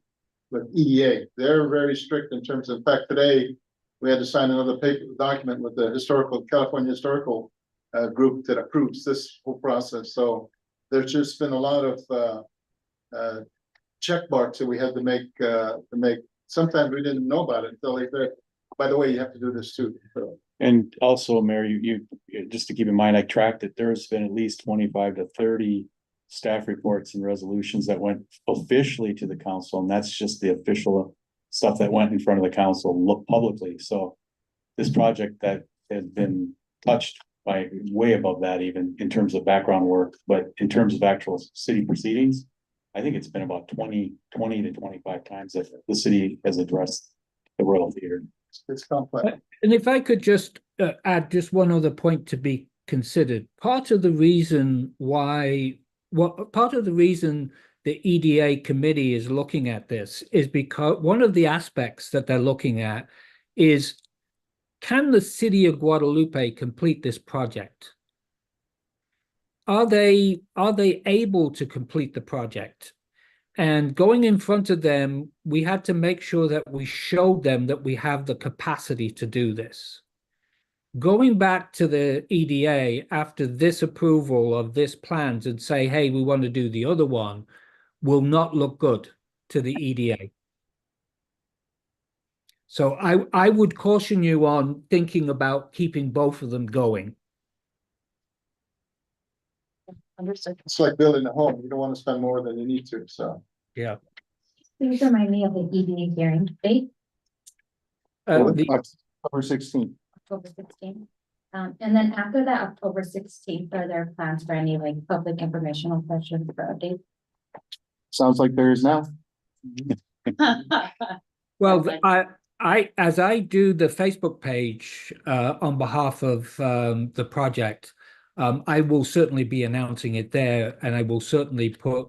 EDA. They're very strict in terms of, in fact, today, we had to sign another paper document with the California Historical group that approves this whole process. So there's just been a lot of check marks that we had to make. Sometimes we didn't know about it until they said, by the way, you have to do this too. So, And also, Mayor, you just to keep in mind, I tracked it, there's been at least 25 to 30 staff reports and resolutions that went officially to the council, and that's just the official stuff that went in front of the council, look publicly. So this project that has been touched by way above that, even in terms of background work, but in terms of actual city proceedings, I think it's been about 20 to 25 times that the city has addressed the Royal Theater. it's complex. And if I could just add just one other point to be considered, part of the reason the EDA committee is looking at this is because one of the aspects that they're looking at is, can the city of Guadalupe complete this project? Are they able to complete the project? And going in front of them, we had to make sure that we showed them that we have the capacity to do this. Going back to the EDA after this approval of this plans and say, hey, we want to do the other one, will not look good to the EDA. So I would caution you on thinking about keeping both of them going. Understood. It's like building a home. You don't want to spend more than you need to, so. Yeah. Please remind me of the EDA hearing date, October 16th. October 16th. And then after that, October 16th, are there plans for any like public informational sessions for updates? Sounds like there is now. Well, as I do the Facebook page on behalf of the project, I will certainly be announcing it there, and I will certainly put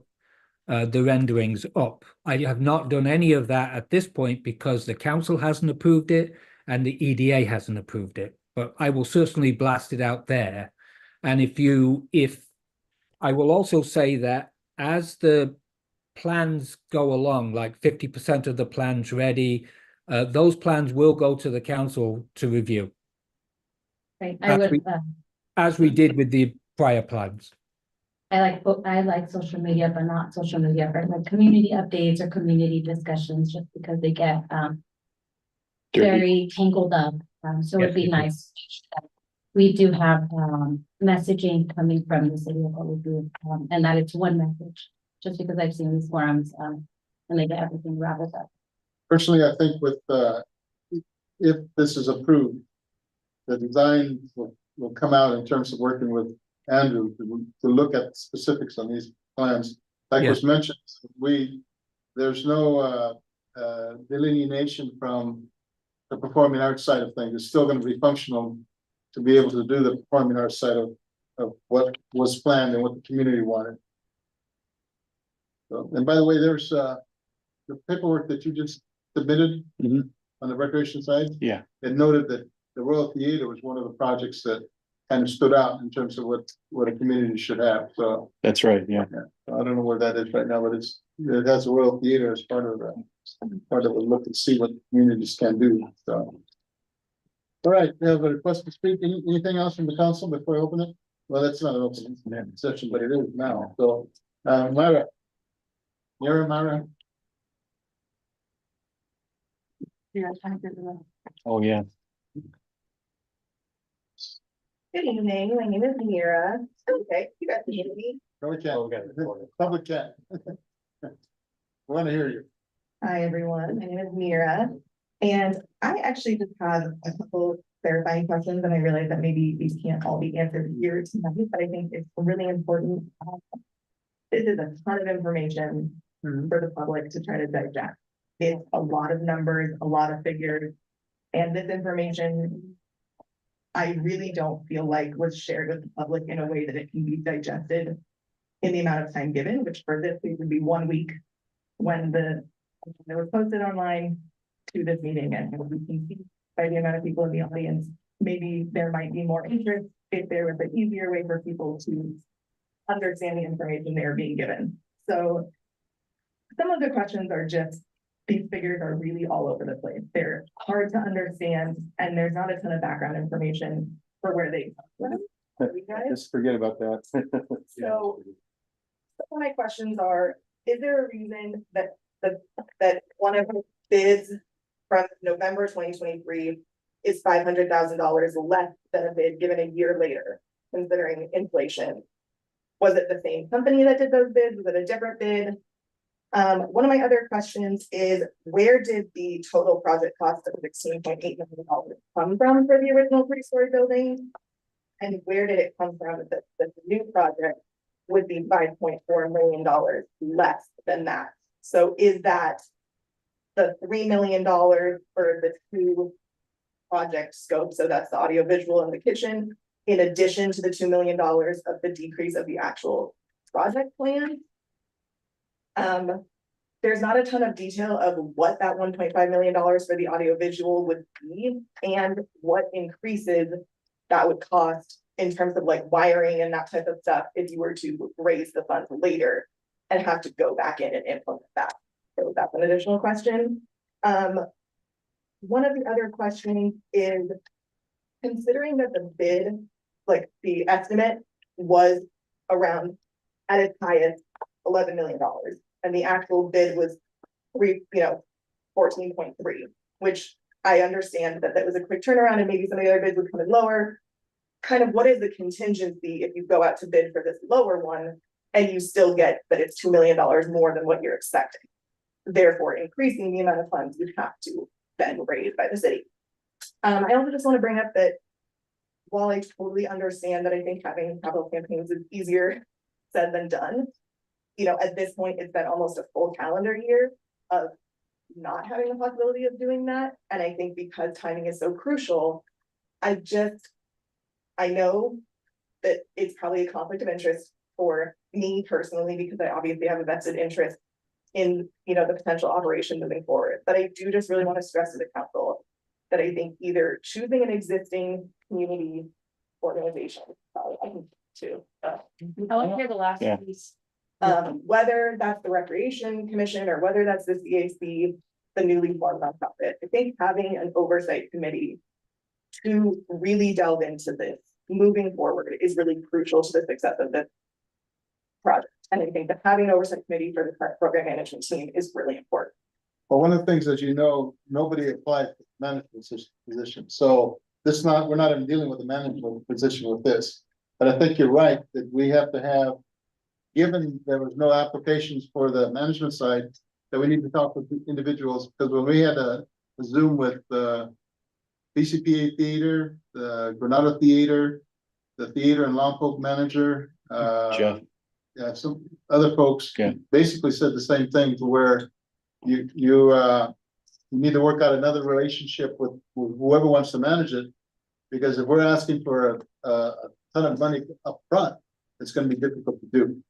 the renderings up. I have not done any of that at this point because the council hasn't approved it and the EDA hasn't approved it, but I will certainly blast it out there. And if I will also say that as the plans go along, like 50% of the plans ready, those plans will go to the council to review, Right, I would, as we did with the prior plans. I like social media, but not social media for like community updates or community discussions, just because they get very tangled up. So it'd be Yes, nice. We do have messaging coming from the city of Guadalupe, and that it's one message, just because I've seen these forums, and they get everything wrapped up. Personally, I think with, if this is approved, the design will come out in terms of working with Andrew to look at specifics on these plans. Like was mentioned, there's no delineation from the performing arts side of things. It's still going to be functional to be able to do the performing arts side of what was planned and what the community wanted. So, and by the way, there's the paperwork that you just submitted on the recreation side. Yeah. It noted that the Royal Theater was one of the projects that kind of stood out in terms of what a community should have. So That's right, yeah. I don't know where that is right now, but it has a Royal Theater as part of a look and see what communities can do. So. All right, we have a request to speak. Anything else from the council before I open it? Well, that's not an open session, but it is now. So, Myra. Oh, yeah. Good evening, my name is Mira. Okay, you got the me. Public chat. We want to hear you. Hi, everyone. My name is Mira. And I actually just have a couple clarifying questions, and I realize that maybe these can't all be answered here tonight, but I think it's really important. This is a ton of information for the public to try to digest. It's a lot of numbers, a lot of figures, and this information I really don't feel like was shared with the public in a way that it can be digested in the amount of time given, which for this week would be 1 week when it was posted online to this meeting, and we can see by the amount of people in the audience, maybe there might be more interest if there was an easier way for people to understand the information they're being given. So some of the questions are just, these figures are really all over the place. They're hard to understand, and there's not a ton of background information for where they come from. You guys? Just forget about that. So some of my questions are, is there a reason that that one of the bids from November 2023 is $500,000 less than a bid given a year later, considering inflation? Was it the same company that did those bids? Was it a different bid? One of my other questions is, where did the total project cost of $16.8 million come from for the original 3-story building? And where did it come from that the new project would be $5.4 million less than that? So is that the $3 million for the 2 project scope? So that's the audio visual in the kitchen, in addition to the $2 million of the decrease of the actual project plan. There's not a ton of detail of what that $1.5 million for the audio visual would be and what increases that would cost in terms of like wiring and that type of stuff if you were to raise the funds later and have to go back in and implement that. So that's an additional question. One of the other questions is, considering that the bid, like the estimate was around at its highest $11 million, and the actual bid was 14.3, which I understand that that was a quick turnaround and maybe some of the other bids would come in lower. Kind of what is the contingency if you go out to bid for this lower one and you still get that it's $2 million more than what you're expecting, therefore increasing the amount of funds you have to then raise by the city. I also just want to bring up that while I totally understand that I think having capital campaigns is easier said than done, at this point, it's been almost a full calendar year of not having the possibility of doing that. And I think because timing is so crucial, I know that it's probably a conflict of interest for me personally, because I obviously have a vested interest in, the potential operation moving forward. But I do just really want to stress to the council that I think either choosing an existing community organization, I can too. I want to hear the last Yeah. piece. Whether that's the Recreation Commission or whether that's the CAC, the newly formed nonprofit, I think having an oversight committee to really delve into this moving forward is really crucial to the success of this project. And I think that having an oversight committee for the current program management team is really important. Well, one of the things, as you know, nobody applied for the management position, so we're not even dealing with the management position with this. But I think you're right, that we have to have, given there was no applications for the management side, that we need to talk with the individuals, because when we had a Zoom with the BCPA Theater, the Granada Theater, the theater and Lompoc manager, Jeff. yeah, some other folks Yeah. basically said the same thing, to where you need to work out another relationship with whoever wants to manage it. Because if we're asking for a ton of money up front, it's gonna be difficult to do.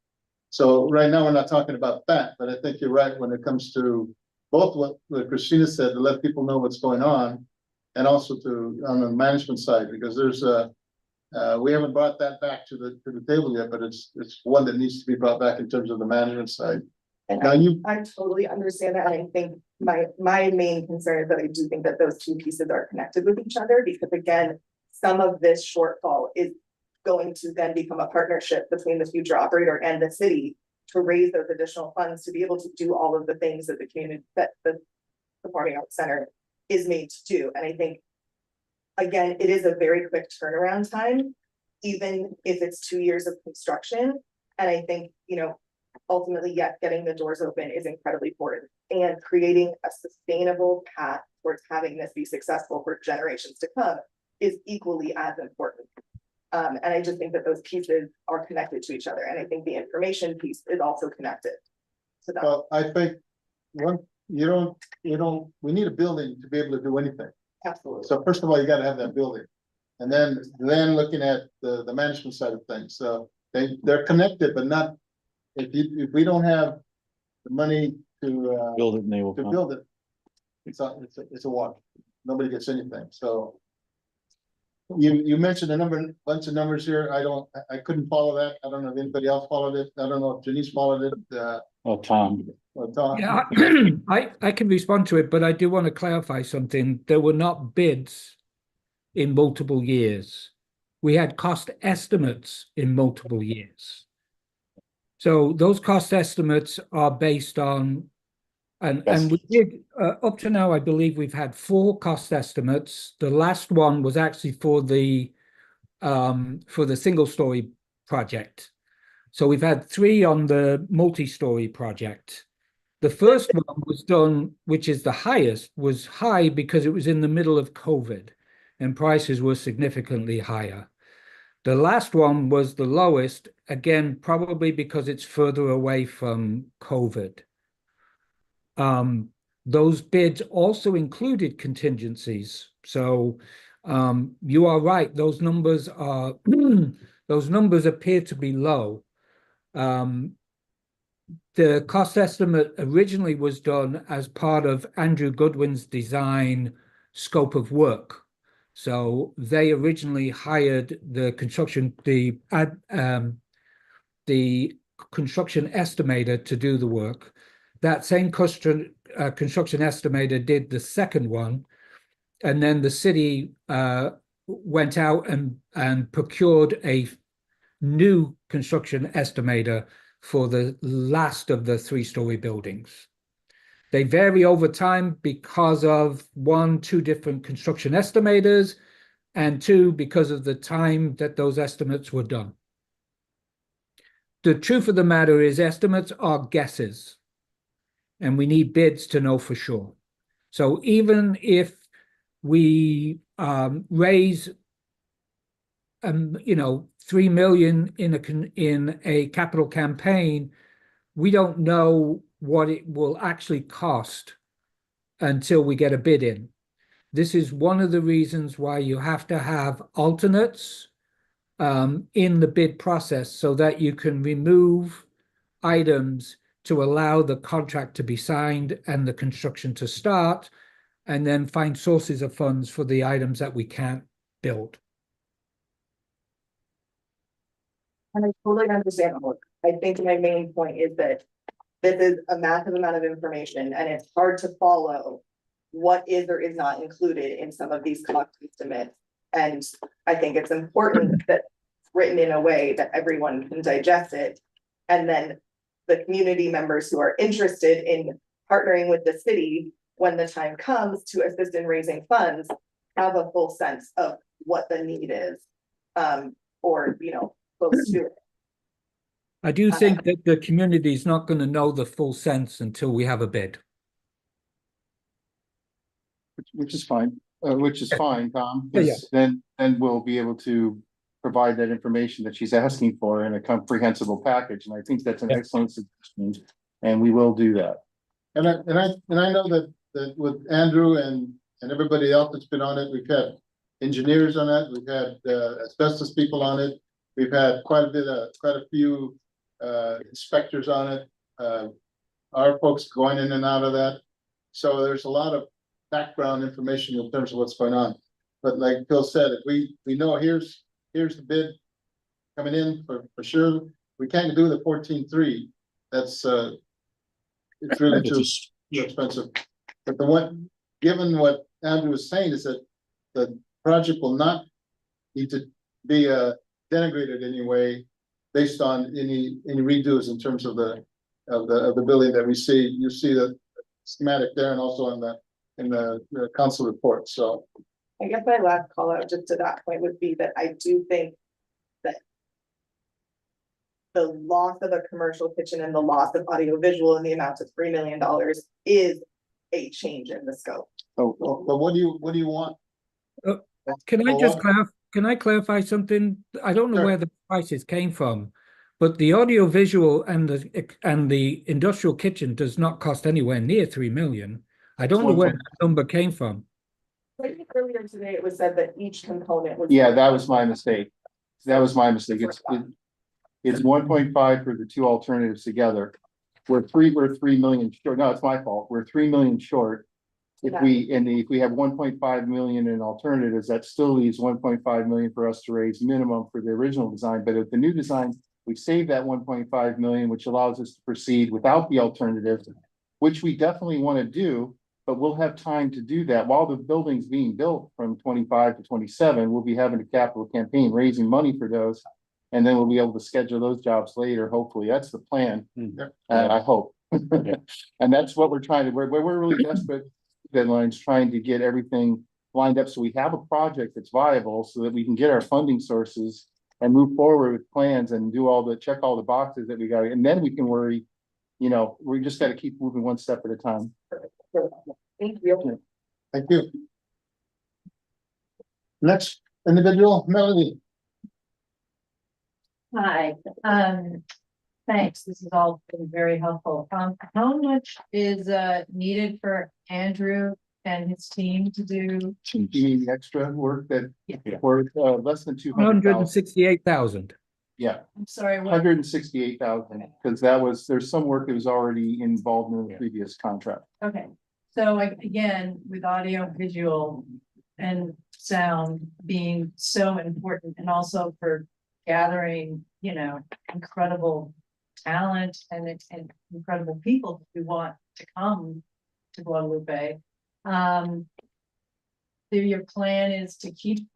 So right now, we're not talking about that, but I think you're right when it comes to both what Christina said, to let people know what's going on, and also on the management side, because there's we haven't brought that back to the table yet, but it's one that needs to be brought back in terms of the management side. And Now I totally understand that. And I think my main concern is that I do think that those two pieces are connected with each other, because again, some of this shortfall is going to then become a partnership between the future operator and the city to raise those additional funds to be able to do all of the things that the Performing Arts Center is made to do. And I think, again, it is a very quick turnaround time, even if it's 2 years of construction. And I think, ultimately, yes, getting the doors open is incredibly important, and creating a sustainable path towards having this be successful for generations to come is equally as important. And I just think that those pieces are connected to each other. And I think the information piece is also connected to that. Well, I think we need a building to be able to do anything. Absolutely. So first of all, you gotta have that building. And then looking at the management side of things, so they're connected, but not, if we don't have the money to Build it and they will come. build it. It's a walk, nobody gets anything, so. You mentioned bunch of numbers here, I couldn't follow that, I don't know if anybody else followed it, I don't know if Janice followed it, Oh, Tom. or Tom. Yeah, I can respond to it, but I do want to clarify something. There were not bids in multiple years. We had cost estimates in multiple years. So those cost estimates are based on, and we did, up to now, I believe we've had 4 cost estimates. The last one was actually for the single story project. So we've had 3 on the multi-story project. The first one was done, which is the highest, was high because it was in the middle of COVID and prices were significantly higher. The last one was the lowest, again, probably because it's further away from COVID. Those bids also included contingencies. So you are right, those numbers are those numbers appear to be low. The cost estimate originally was done as part of Andrew Goodwin's design scope of work. So they originally hired the construction estimator to do the work. That same construction estimator did the second one, and then the city went out and procured a new construction estimator for the last of the 3-story buildings. They vary over time because of 1, 2 different construction estimators, and 2, because of the time that those estimates were done. The truth of the matter is estimates are guesses, and we need bids to know for sure. So even if we raise, you know, 3 million in a capital campaign, we don't know what it will actually cost until we get a bid in. This is one of the reasons why you have to have alternates in the bid process so that you can remove items to allow the contract to be signed and the construction to start, and then find sources of funds for the items that we can't build. And I totally understand. I think my main point is that this is a massive amount of information and it's hard to follow what is or is not included in some of these cost estimates. And I think it's important that it's written in a way that everyone can digest it. And then the community members who are interested in partnering with the city when the time comes to assist in raising funds have a full sense of what the need is, or, you know, close to it. I do think that the community is not going to know the full sense until we have a bid. Which is fine, Tom, Yeah. because then we'll be able to provide that information that she's asking for in a comprehensible package, and I think that's an excellent suggestion, and we will do that. And I know that with Andrew and everybody else that's been on it, we've had engineers on it, we've had asbestos people on it, we've had quite a few inspectors on it, our folks going in and out of that. So there's a lot of background information in terms of what's going on. But like Phil said, if we know here's the bid coming in for sure, we can't do the 14.3. That's it's really too expensive. But given what Andrew was saying, is that the project will not need to be denigrated anyway based on any redos in terms of the building that we see. You see the schematic there, and also in the council report. So I guess my last call out just to that point would be that I do think that the loss of a commercial kitchen and the loss of audiovisual in the amount of $3 million is a change in the scope. but what do you want? Can I just clarify something? I don't know Sure. where the prices came from, but but the audio visual and the industrial kitchen does not cost anywhere near 3 million. I don't know where that number came from. I think earlier today, it was said that each component was. Yeah, that was my mistake. That was my mistake. It's 1.5 for the two alternatives together. We're 3 million short. No, it's my fault. We're 3 million short. If we have 1.5 million in alternatives, that still leaves 1.5 million for us to raise minimum for the original design. But if the new design, we save that 1.5 million, which allows us to proceed without the alternatives, which we definitely want to do. But we'll have time to do that while the building's being built from 25 to 27. We'll be having a capital campaign, raising money for those. And then we'll be able to schedule those jobs later. Hopefully, that's the plan. I hope. And that's what we're trying to, we're really desperate deadlines, trying to get everything lined up so we have a project that's viable so that we can get our funding sources and move forward with plans and check all the boxes that we got. And then we can worry, we just got to keep moving one step at a time. Thank you. Thank you. Next individual, Melody. Hi, thanks. This has all been very helpful. How much is needed for Andrew and his team to do? You mean the extra work that Yeah. for less than 200,000? 168,000. Yeah, I'm sorry, what? 168,000, because there's some work that was already involved in the previous contract. Okay, so like, again, with audio, visual and sound being so important, and also for gathering, incredible talent and incredible people who want to come to Guadalupe. Your plan is to keep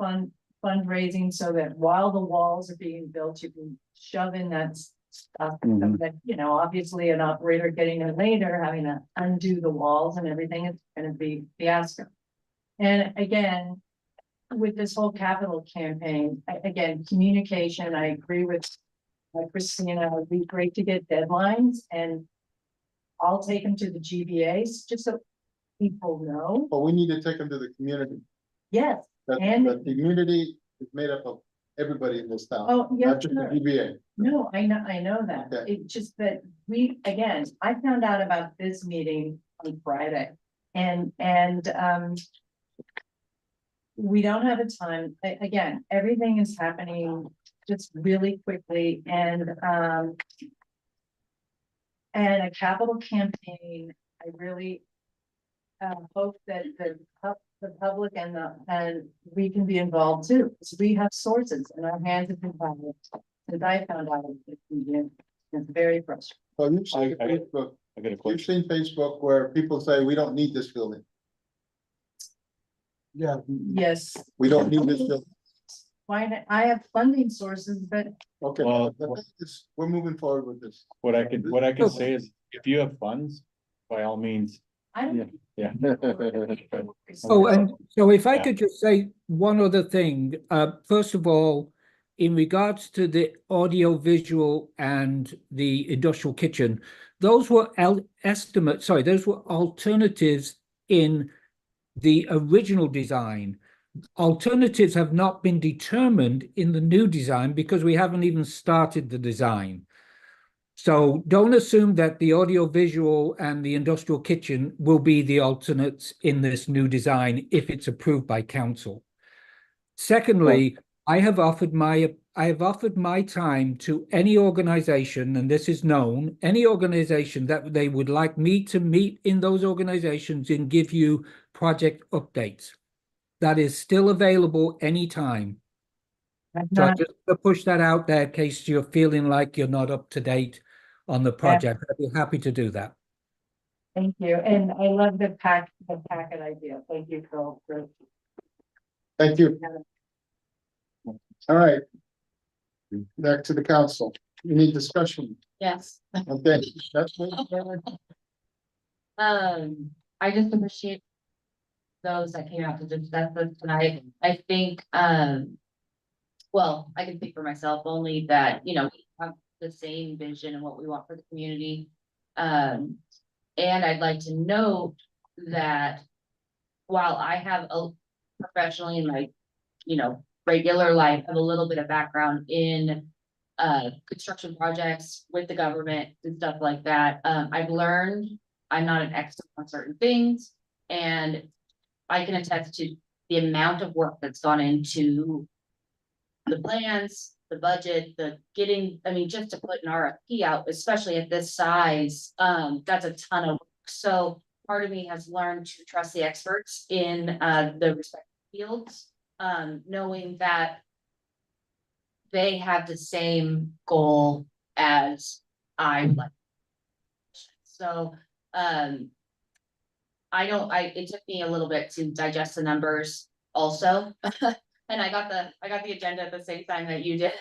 fundraising so that while the walls are being built, you can shove in that stuff that, obviously an operator getting in later, having to undo the walls and everything, it's gonna be fiasco. And again, with this whole capital campaign, again, communication, I agree with Christina, it would be great to get deadlines, and I'll take them to the GBAs, just so people know. But we need to take them to the community. Yes, That And- the community is made up of everybody in this town, oh, yeah, not just the sure. DBA. No, I know that. Okay. It's just that I found out about this meeting on Friday. And we don't have a time, again, everything is happening just really quickly, and a capital campaign, I really hope that the public and we can be involved too, because we have sources and our hands have been tied. Since I found out that we did, it's very frustrating. Well, you've seen I- Facebook, I got a you've question. seen Facebook where people say, we don't need this building. Yeah, Yes, we don't need this building. I have funding sources, but Okay, Well, we're moving forward with this. What I can say is, if you have funds, by all means, I don't. yeah. Oh, and so if I Yeah. could just say one other thing, first of all, in regards to the audio visual and the industrial kitchen, those were those were alternatives in the original design. Alternatives have not been determined in the new design because we haven't even started the design. So don't assume that the audio visual and the industrial kitchen will be the alternates in this new design if it's approved by council. Secondly, I have offered my time to any organization, and this is known, any organization that they would like me to meet in those organizations and give you project updates. That is still available anytime. So I just to push that out there in case you're feeling like you're not up to date on the project. I'd be happy to do that. Thank you, and I love the packet idea. Thank you, Phil. Thank you. All right. Back to the council. We need discussion. Yes. Okay, that's what. I just appreciate those that came out to discuss this tonight. I think, well, I can speak for myself only that, we have the same vision and what we want for the community. And I'd like to note that while I have professionally in my, regular life, have a little bit of background in construction projects with the government and stuff like that. I've learned I'm not an expert on certain things. And I can attest to the amount of work that's gone into the plans, the budget, I mean, just to put an RFP out, especially at this size, that's a ton of work. So part of me has learned to trust the experts in the respective fields, knowing that they have the same goal as I would like. So, it took me a little bit to digest the numbers also. And I got the agenda at the same time that you did.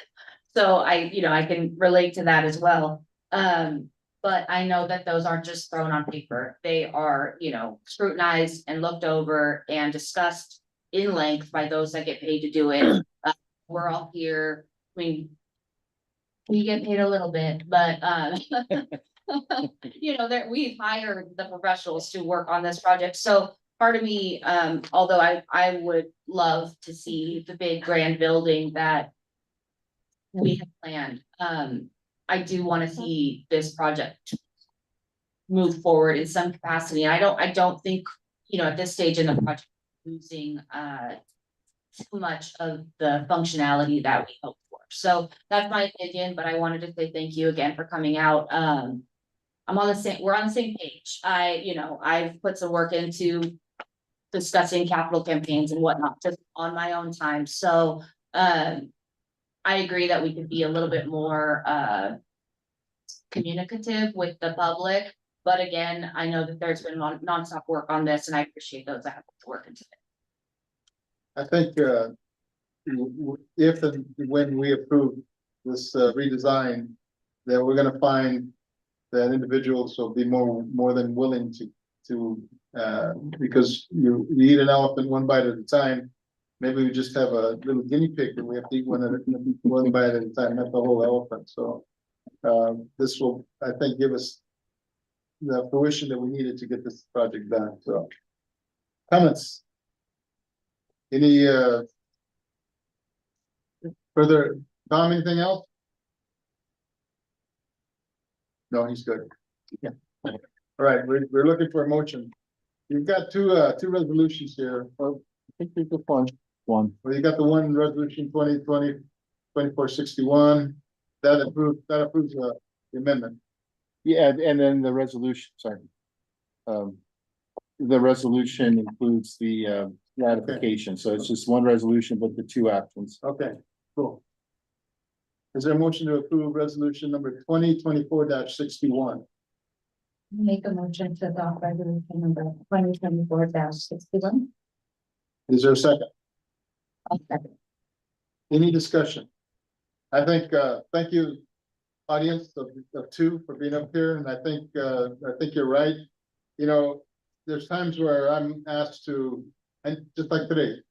So I can relate to that as well. But I know that those aren't just thrown on paper. They are, scrutinized and looked over and discussed in length by those that get paid to do it. We're all here. I mean, we get paid a little bit, but, that we've hired the professionals to work on this project. So part of me, although I would love to see the big grand building that we have planned, I do want to see this project move forward in some capacity. I don't think, at this stage in the project, losing too much of the functionality that we hope for. So that's my opinion, but I wanted to say thank you again for coming out. We're on the same page. I've put some work into discussing capital campaigns and whatnot, just on my own time. So, I agree that we could be a little bit more, communicative with the public. But again, I know that there's been nonstop work on this, and I appreciate those that have put the work into it. I think, if and when we approve this redesign, then we're gonna find that individuals will be more than willing to, because you eat an elephant one bite at a time. Maybe we just have a little guinea pig and we have to eat one bite at a time, not the whole elephant. So, this will, I think, give us the fruition that we needed to get this project done. So, comments? Any further, Tom, anything else? No, he's good. Yeah. All right, we're looking for a motion. You've got two resolutions here. Well, I think we could find one. you got the one resolution 2461. That approves the amendment. Yeah, and then the resolution, sorry. The resolution includes the ratification, so it's just one resolution, but the two actions. Okay, cool. Is there a motion to approve resolution number 2024-61? Make a motion to adopt resolution number 2024-61. Is there a second? I'll second. Any discussion? I think, thank you, audience of two, for being up here, and I think you're right. There's times where I'm asked to, and just like today,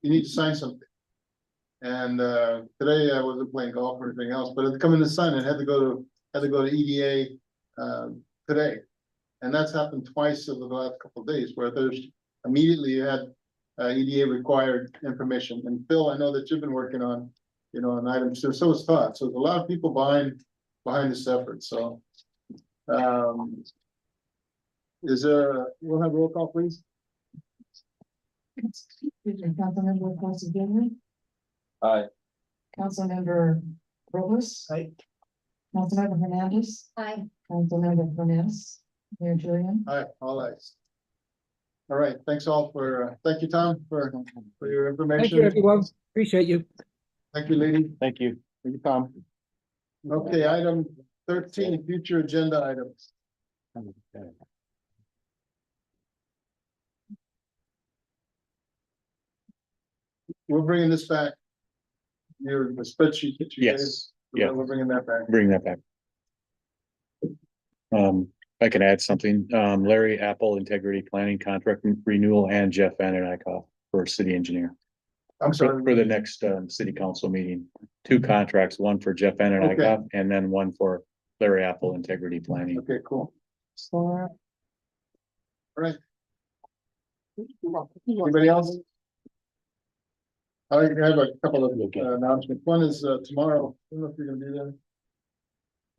you need to sign something. And today I wasn't playing golf or anything else, but it's come in the sun and had to go to EDA today. And that's happened twice over the last couple of days, where there's immediately you had EDA required information. And Phil, I know that you've been working on, on items, so is Todd. So there's a lot of people behind this effort. So we'll have roll call, please. Councilmember Considine. Aye. Councilmember Robles. Aye. Councilmember Hernandez. Aye. Councilmember Fernandez. Mayor Julian. All ayes. All right, thank you, Tom, for your information. Thank you, everyone. Appreciate you. Thank you, lady. Thank you. Thank you, Tom. Okay, item 13, future agenda items. We're bringing this back. The spreadsheet that you Yes, guys. yeah. We're bringing that back. Bring that back. I can add something. Larry Apple Integrity Planning Contract Renewal and Jeff Van Eyck for city engineer. I'm sorry. For the next city council meeting, two contracts, one for Jeff Van Eyck Okay. and then one for Larry Apple Integrity Planning. Okay, cool. For All right. Anybody else? I have a couple of announcements. One is tomorrow, I don't know if you're gonna be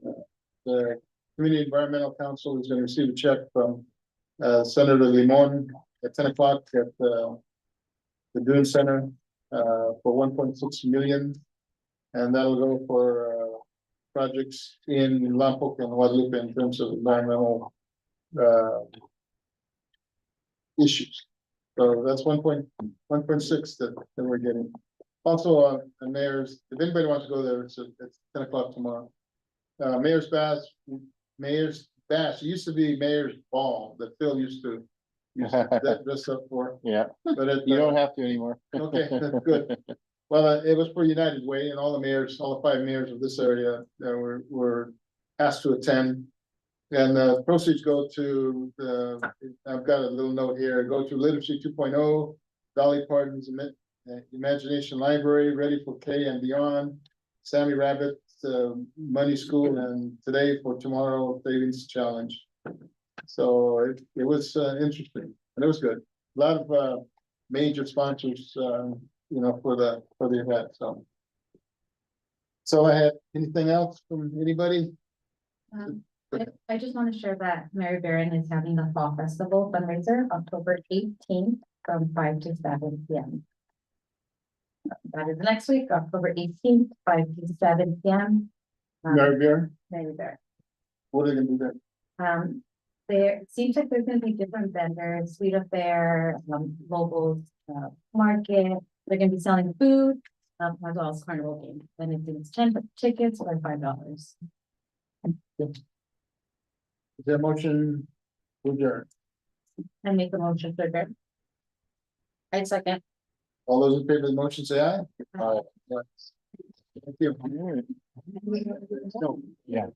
there. The Community Environmental Council is gonna receive a check from Senator Limon at 10 o'clock at the Dune Center for 1.6 million. And that'll go for projects in Lompoc and Guadalupe in terms of environmental issues. So that's 1.6 that we're getting. Also, the mayor's, if anybody wants to go there, it's 10 o'clock tomorrow. Mayor's Bash, it used to be Mayor's Ball that Phil used to dress up for. Yeah, But it, you don't have to anymore. Okay, that's good. Well, it was for United Way, and all the mayors, all the 5 mayors of this area were asked to attend. And proceeds go to I've got a little note here, go to Literacy 2.0, Dolly Parton's Imagination Library, Ready for K and Beyond, Sammy Rabbit's Money School, and Today for Tomorrow Savings Challenge. So it was interesting, and it was good. A lot of major sponsors, for the event, so. So I had, anything else from anybody? I just want to share that Mary Barron is having the Fall Festival fundraiser October 18th from 5 to 7 p.m. That is next week, October 18th, 5 to 7 p.m. Mary Bear, Mary Barron. what are they gonna do there? There it seems like there's gonna be different vendors, sweet affair, locals, market. They're gonna be selling food, as well as carnival games. And it's 10 tickets for $5. Is there a motion to adjourn? And make a motion to adjourn. I second. All those in favor of the motion, say aye. Aye. Thank you. Yeah.